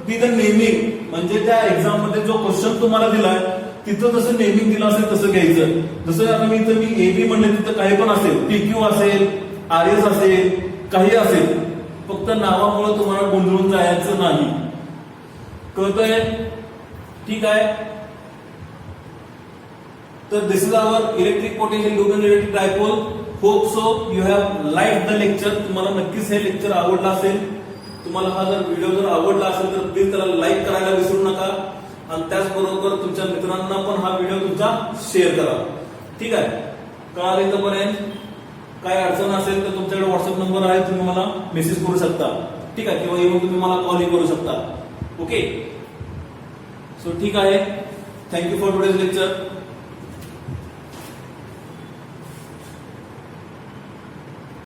be the naming, म्हणजे त्या exam मध्ये जो question तुम्हाला दिलाय तिथं जसं naming दिलं असेल तसं घ्यायचं. जसं आता मी इथं मी एबी म्हणलं तिथं काही पण असेल, PQ असेल, RS असेल, काही असेल, फक्त नावामुळे तुम्हाला गोंधळून जायचं नाही. कळतंय? ठीक आहे. तर this is our electric potential due to electric dipole. Hope so you have like the lecture. तुम्हाला नक्कीच हे लेक्चर आवडलं असेल. तुम्हाला हा जर व्हिडिओ जर आवडला असेल तर प्लीज त्याला लाईक करायला विसरू नका आणि त्याचबरोबर तुमच्या मित्रांना पण हा व्हिडिओ तुमचा शेअर करा. ठीक आहे? कळालं इथपर्यंत? काय अडचण असेल तर तुमच्याकडे व्हॉट्सअप नंबर आहे, तुम्ही मला मेसेज करू शकता. ठीक आहे, किंवा येऊन तुम्ही मला कॉलही करू शकता. ओके, सो ठीक आहे. Thank you for today's lecture.